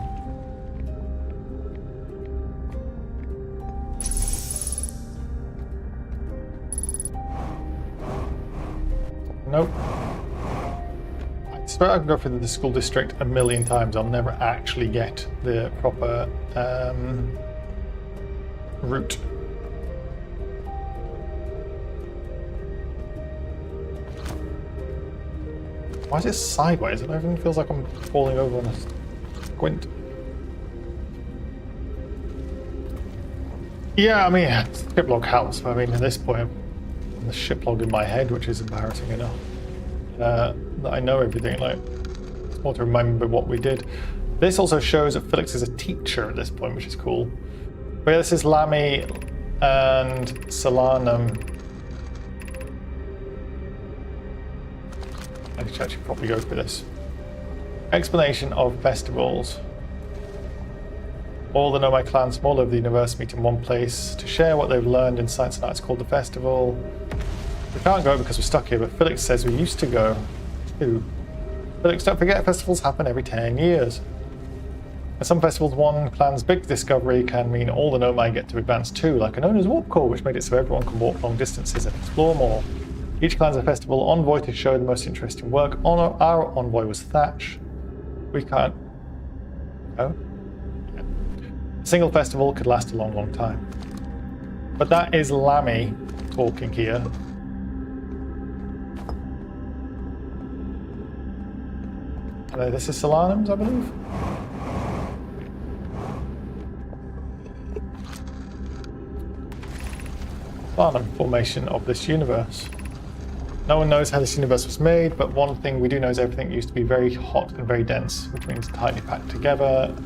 Nope. I swear I can go through the school district a million times. I'll never actually get the proper route. Why is it sideways? It even feels like I'm falling over on a squint. Yeah, I mean, ship log helps, but I mean, at this point, I'm the ship log in my head, which is embarrassing enough. That I know everything, like, it's more to remember what we did. This also shows that Felix is a teacher at this point, which is cool. But yeah, this is Lamy and Solanum. I should actually probably go for this. Explanation of festivals. All the Nomai clans from all over the universe meet in one place to share what they've learned in science and arts called the festival. We can't go because we're stuck here, but Felix says we used to go too. Felix, don't forget, festivals happen every 10 years. At some festivals, one clan's big discovery can mean all the Nomai get to advance too, like an owner's warp core, which made it so everyone can walk long distances and explore more. Each clan's a festival envoy to show the most interesting work. Our envoy was Thatch. We can't... Oh? Yeah. A single festival could last a long, long time. But that is Lamy talking here. This is Solanum's, I believe. Solanum formation of this universe. No one knows how this universe was made, but one thing we do know is everything used to be very hot and very dense, which means tightly packed together.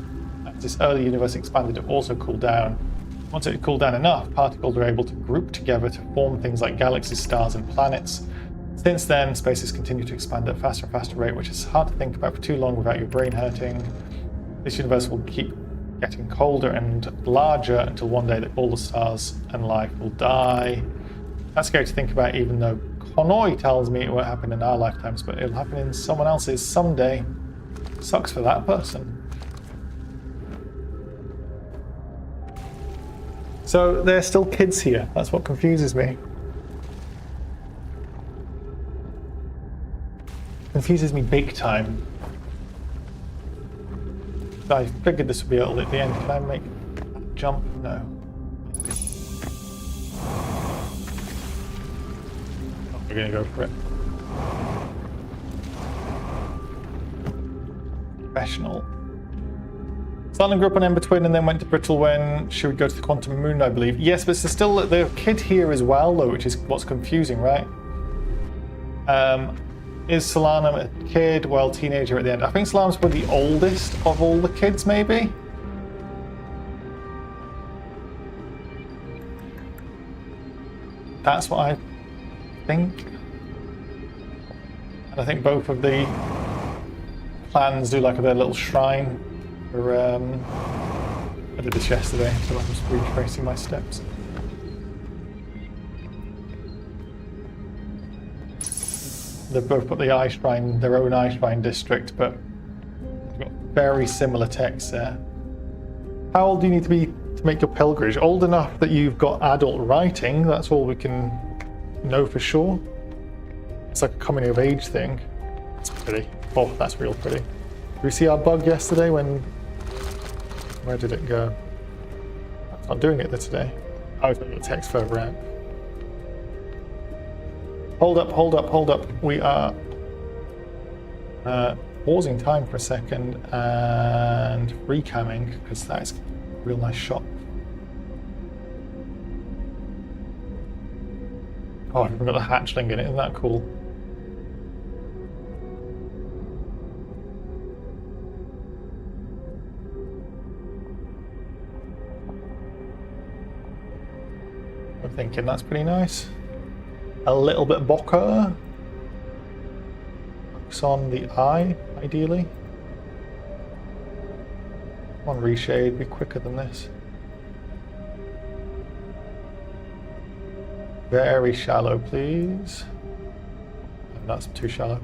As this early universe expanded, it also cooled down. Once it cooled down enough, particles were able to group together to form things like galaxies, stars, and planets. Since then, space has continued to expand at a faster and faster rate, which is hard to think about for too long without your brain hurting. This universe will keep getting colder and larger until one day that all the stars and life will die. That's scary to think about, even though Konoi tells me it won't happen in our lifetimes, but it'll happen in someone else's someday. Sucks for that person. So they're still kids here. That's what confuses me. Confuses me big time. I figured this would be at the end. Can I make a jump? No. We're gonna go for it. Professional. Silent grew up on Ember Twin and then went to Brittle when she would go to the Quantum Moon, I believe. Yes, but there's still the kid here as well, though, which is what's confusing, right? Is Solanum a kid? Well, teenager at the end. I think Solanum's probably the oldest of all the kids, maybe? That's what I think. And I think both of the clans do like their little shrine for, I did this yesterday, so I'm just retracing my steps. They've both got the eye shrine, their own eye shrine district, but they've got very similar texts there. How old do you need to be to make your pilgrimage? Old enough that you've got adult writing, that's all we can know for sure. It's like a coming of age thing. It's pretty. Oh, that's real pretty. Did we see our bug yesterday when... Where did it go? It's not doing it there today. Oh, it's got the text further out. Hold up, hold up, hold up. We are pausing time for a second and recamming because that's a real nice shot. Oh, I've got a hatchling in it. Isn't that cool? I'm thinking that's pretty nice. A little bit bokeh. Focus on the eye, ideally. One reshade, be quicker than this. Very shallow, please. That's too shallow.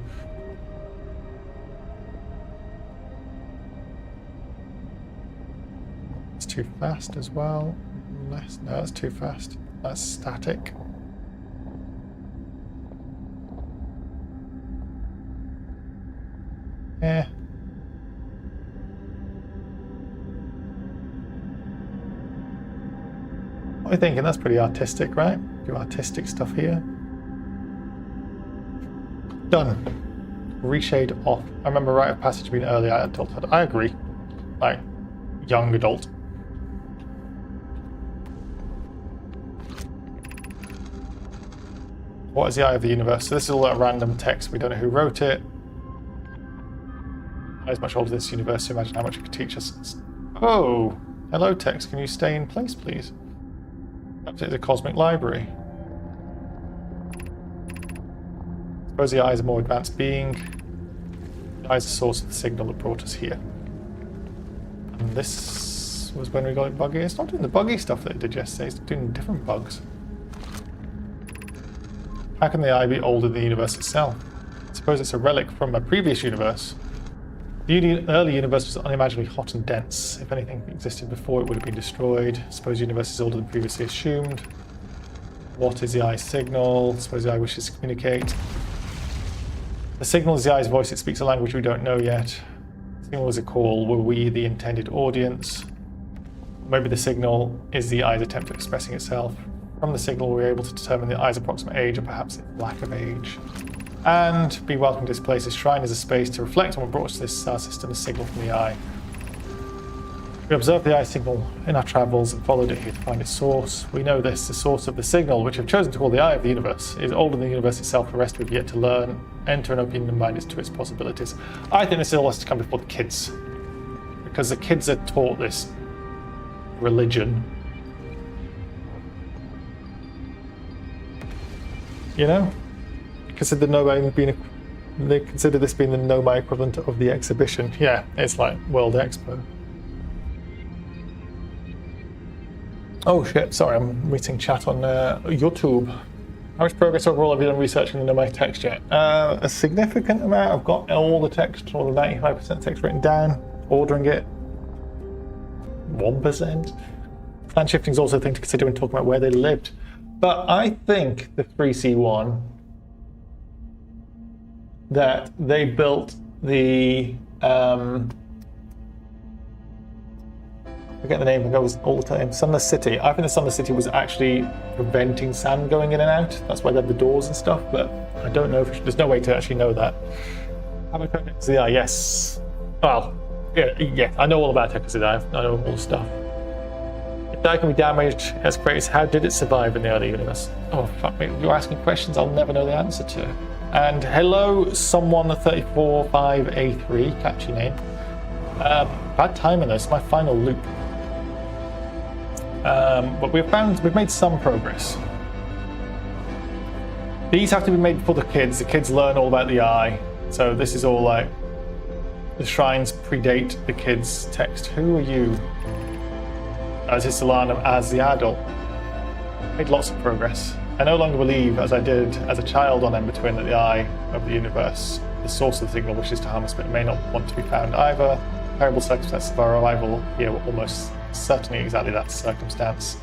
It's too fast as well. Less, no, that's too fast. That's static. Yeah. What are you thinking? That's pretty artistic, right? Do artistic stuff here. Done. reshade off. I remember rite of passage being early adulthood. I agree. Like, young adult. What is the eye of the universe? So this is all that random text. We don't know who wrote it. I was much older than this universe, so imagine how much it could teach us. Oh! Hello, text. Can you stay in place, please? Perhaps it's a cosmic library. Suppose the eye is a more advanced being. The eye is the source of the signal that brought us here. And this was when we got it buggy. It's not doing the buggy stuff that it did yesterday, it's doing different bugs. How can the eye be older than the universe itself? I suppose it's a relic from a previous universe. The early universe was unimaginably hot and dense. If anything existed before, it would have been destroyed. I suppose the universe is older than previously assumed. What is the eye's signal? I suppose the eye wishes to communicate. The signal is the eye's voice. It speaks a language we don't know yet. The signal is a call. Were we the intended audience? Maybe the signal is the eye's attempt at expressing itself. From the signal, we're able to determine the eye's approximate age, or perhaps its lack of age. And be welcome to this place. This shrine is a space to reflect on what brought us to this star system, a signal from the eye. We observed the eye signal in our travels and followed it here to find its source. We know this, the source of the signal, which I've chosen to call the eye of the universe, is older than the universe itself. The rest we've yet to learn, enter an open mind to its possibilities. I think this all has to come before the kids, because the kids are taught this religion. You know? Consider Nomai being they consider this being the Nomai equivalent of the exhibition. Yeah, it's like World Expo. Oh shit, sorry, I'm reading chat on YouTube. How much progress overall have you done researching the Nomai text yet? A significant amount. I've got all the text, all the 95% text written down, ordering it. 1%. Plan shifting is also a thing to consider when talking about where they lived. But I think the 3C1 that they built the I forget the name, it goes all the time. Sunless City. I think the Sunless City was actually preventing sand going in and out. That's why they have the doors and stuff, but I don't know if there's no way to actually know that. Have I got next to the eye? Yes. Well, yeah, I know all about it because I know all the stuff. If the eye can be damaged, as great as how did it survive in the early universe? Oh fuck me, you're asking questions I'll never know the answer to. And hello, someone 345A3, catchy name. Bad timing though, it's my final loop. But we've made some progress. These have to be made before the kids. The kids learn all about the eye. So this is all like, the shrines predate the kids' text. Who are you? As Hisalanum as the adult. Made lots of progress. I no longer believe, as I did as a child on Ember Twin, that the eye of the universe, the source of the signal, wishes to harm us, but it may not want to be found either. Terrible circumstances of our arrival here were almost certainly exactly that circumstance.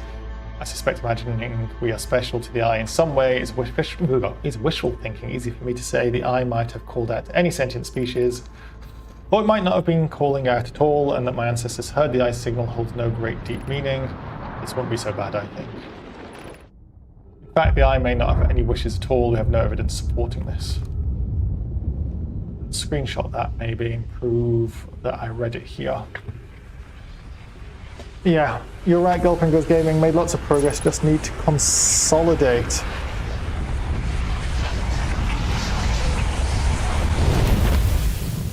I suspect imagining we are special to the eye in some way is wishful thinking. Easy for me to say. The eye might have called out any sentient species, or it might not have been calling out at all, and that my ancestors heard the eye's signal holds no great deep meaning. This won't be so bad, I think. In fact, the eye may not have any wishes at all. We have no evidence supporting this. Screenshot that maybe and prove that I read it here. Yeah, you're right, Girlfriend Goes Gaming. Made lots of progress, just need to consolidate.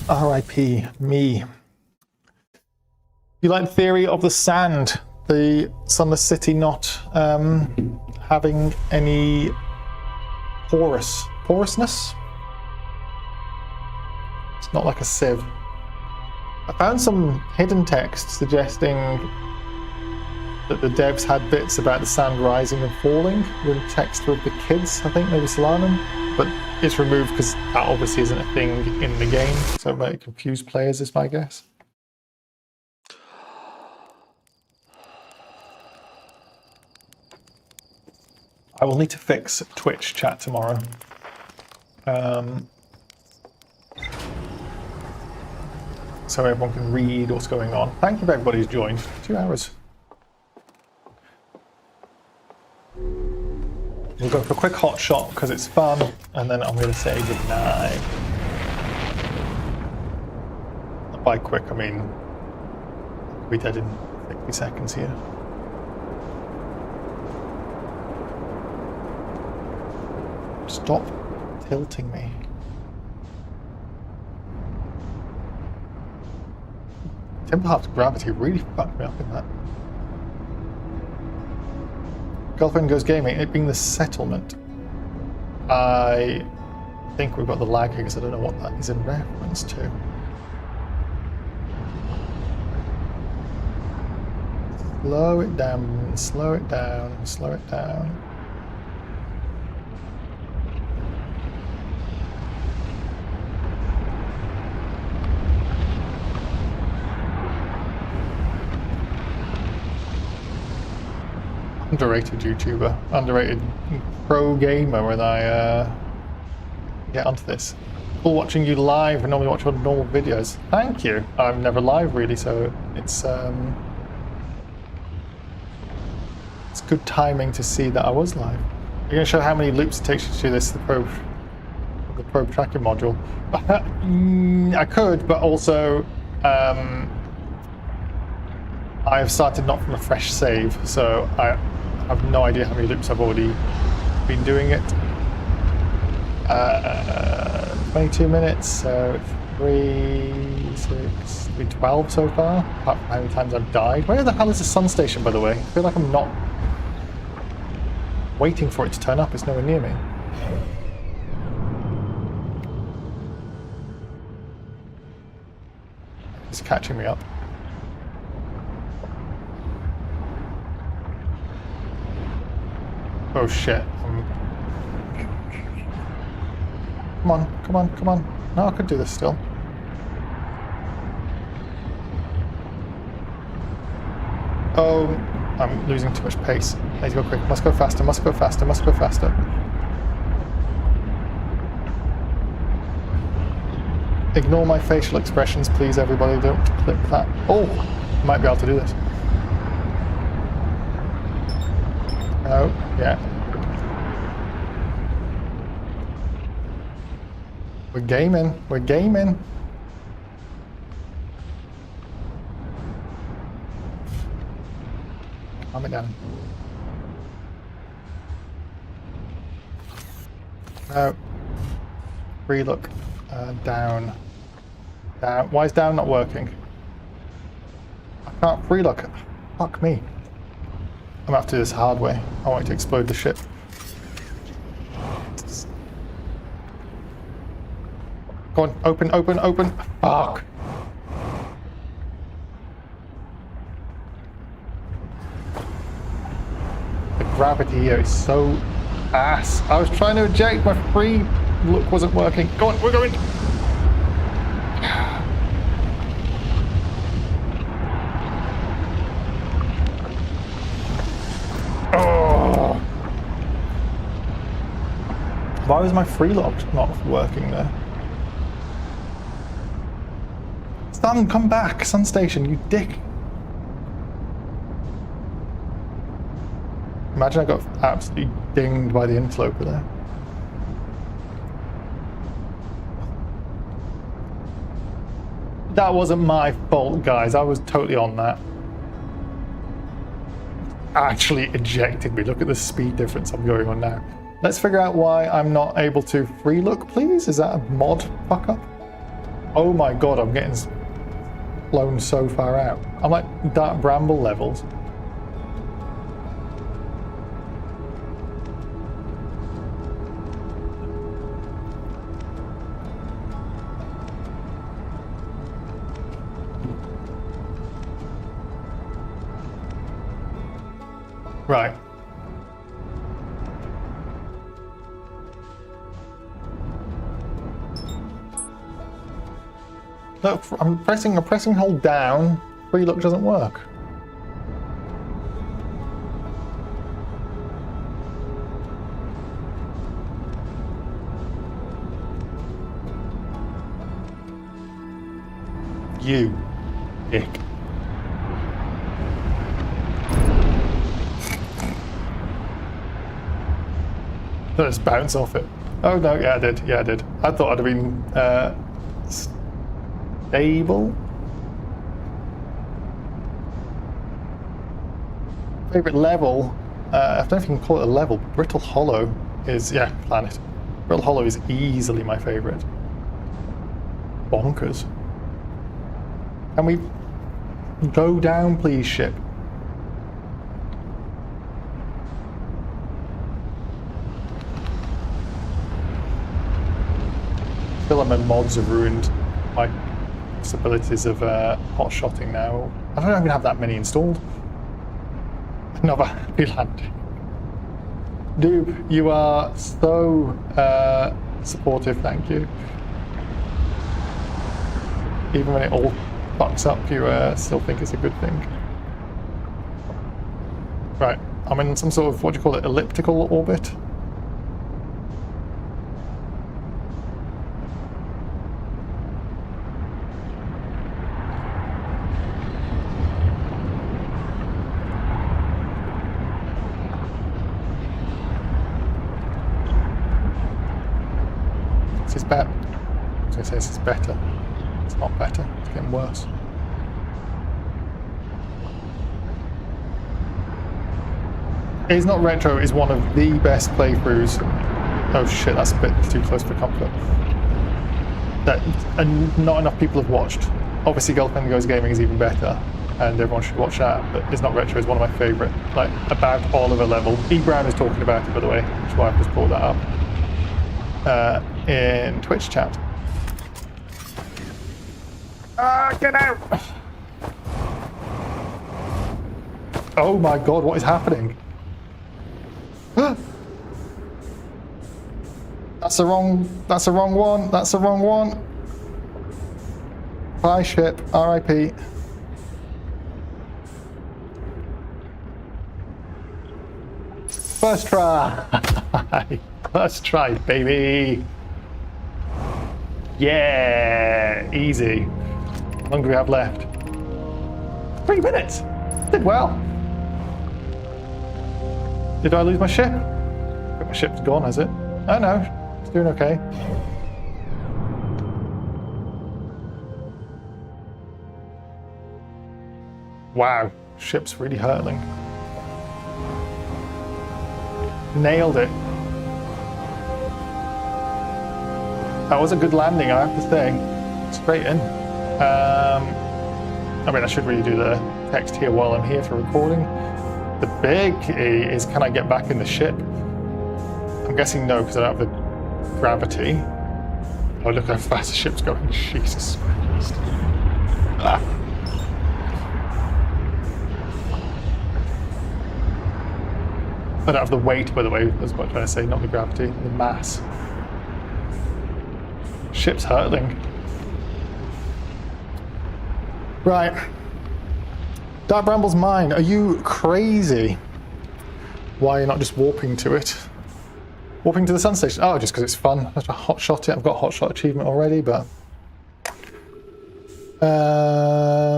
R.I.P. me. You like the theory of the sand? The Sunless City not having any porousness? It's not like a sieve. I found some hidden text suggesting that the devs had bits about the sand rising and falling with text with the kids, I think, maybe Solanum, but it's removed because that obviously isn't a thing in the game, so it might confuse players, is my guess. I will need to fix Twitch chat tomorrow. So everyone can read what's going on. Thank you for everybody who's joined. 2 hours. We'll go for a quick hot shot because it's fun, and then I'm going to say goodnight. by quick, I mean, we'll be dead in 60 seconds here. Stop tilting me. Timber Hearth's gravity really fucked me up in that. Girlfriend Goes Gaming, it being the settlement. I think we've got the lag here because I don't know what that is in reference to. Slow it down, slow it down, slow it down. Underrated YouTuber, underrated pro gamer when I get onto this. Cool watching you live. I normally watch on normal videos. Thank you. I'm never live really, so it's good timing to see that I was live. You're going to show how many loops it takes you to do this, the probe tracking module. I could, but also I've started not from a fresh save, so I have no idea how many loops I've already been doing it. 22 minutes, so 3, 6, 12 so far, apart from how many times I've died. Where the hell is the sun station, by the way? I feel like I'm not waiting for it to turn up, it's nowhere near me. It's catching me up. Oh shit. Come on, come on, come on. No, I could do this still. Oh, I'm losing too much pace. I need to go quick. Must go faster, must go faster, must go faster. Ignore my facial expressions, please, everybody. Don't click that. Oh, might be able to do this. Oh, yeah. We're gaming. We're gaming. Calm it down. No. Relook. Down. Down. Why is down not working? I can't relook. Fuck me. I'm gonna have to do this hard way. I want it to explode the ship. Go on, open, open, open. Fuck. The gravity here is so ass. I was trying to eject, my free look wasn't working. Go on, we're going. Oh. Why was my free lock not working there? Sun, come back! Sun station, you dick! Imagine I got absolutely dinged by the interloper there. That wasn't my fault, guys. I was totally on that. Actually ejected me. Look at the speed difference I'm going on now. Let's figure out why I'm not able to free look, please. Is that a mod fuck up? Oh my god, I'm getting blown so far out. I'm like dark bramble levels. Right. Look, I'm pressing hold down. Free look doesn't work. You dick. Let's bounce off it. Oh no, yeah I did. Yeah I did. I thought I'd have been stable. Favorite level, I don't know if you can call it a level, but Brittle Hollow is, yeah, planet. Brittle Hollow is easily my favorite. Bonkers. Can we go down, please, ship? I feel like my mods have ruined my possibilities of hot-shotting now. I don't even have that many installed. Another happy landing. Doob, you are so supportive, thank you. Even when it all fucks up, you still think it's a good thing. Right, I'm in some sort of, what do you call it, elliptical orbit? This is better. I was going to say this is better. It's not better, it's getting worse. It's Not Retro is one of the best playthroughs. Oh shit, that's a bit too close for comfort. That not enough people have watched. Obviously Girlfriend Goes Gaming is even better, and everyone should watch that, but It's Not Retro is one of my favourite. Like, about Oliver level. E. Brown is talking about it, by the way, which is why I've just brought that up. In Twitch chat. Get out! Oh my god, what is happening? That's the wrong one, that's the wrong one. Bye ship, RIP. First try! First try, baby! Yeah, easy. How long do we have left? 3 minutes. Did well. Did I lose my ship? I think my ship's gone, has it? Oh no, it's doing okay. Wow, ship's really hurtling. Nailed it. That was a good landing, I have to say. Straight in. I mean, I should really do the text here while I'm here for recording. The big is, can I get back in the ship? I'm guessing no, because I don't have the gravity. Oh, look how fast the ship's going. Jesus Christ. Ah. I don't have the weight, by the way, that's what I'm trying to say, not the gravity, the mass. Ship's hurtling. Right. Dark Bramble's mine. Are you crazy? Why are you not just warping to it? Warping to the sun station? Oh, just because it's fun. I have to hot shot it. I've got a hot shot achievement already, but...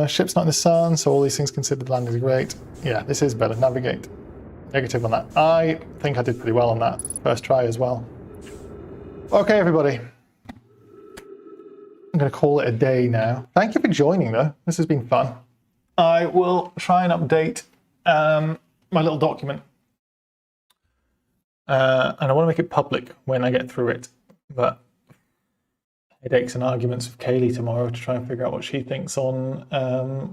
ship's not in the sun, so all these things considered landing is great. Yeah, this is better. Navigate. Negative on that. I think I did pretty well on that first try as well. Okay, everybody. I'm going to call it a day now. Thank you for joining, though. This has been fun. I will try and update my little document. And I want to make it public when I get through it. But headaches and arguments with Kaylee tomorrow to try and figure out what she thinks on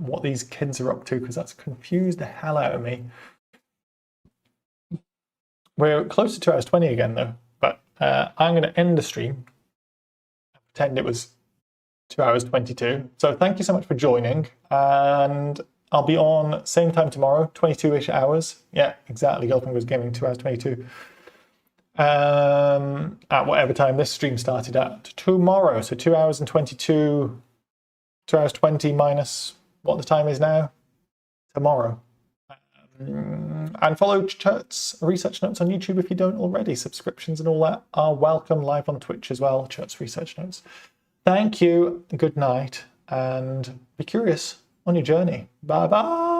what these kids are up to, because that's confused the hell out of me. We're close to 2 hours 20 again, though. But I'm going to end the stream. Pretend it was 2 hours 22. So thank you so much for joining, and I'll be on same time tomorrow, 22-ish hours. Yeah, exactly. Girlfriend Goes Gaming, 2 hours 22. At whatever time this stream started at tomorrow. So 2 hours and 22, 2 hours 20 minus what the time is now, tomorrow. And follow Churt's Research Notes on YouTube if you don't already. Subscriptions and all that are welcome. Live on Twitch as well, Churt's Research Notes. Thank you, good night, and be curious on your journey. Bye-bye.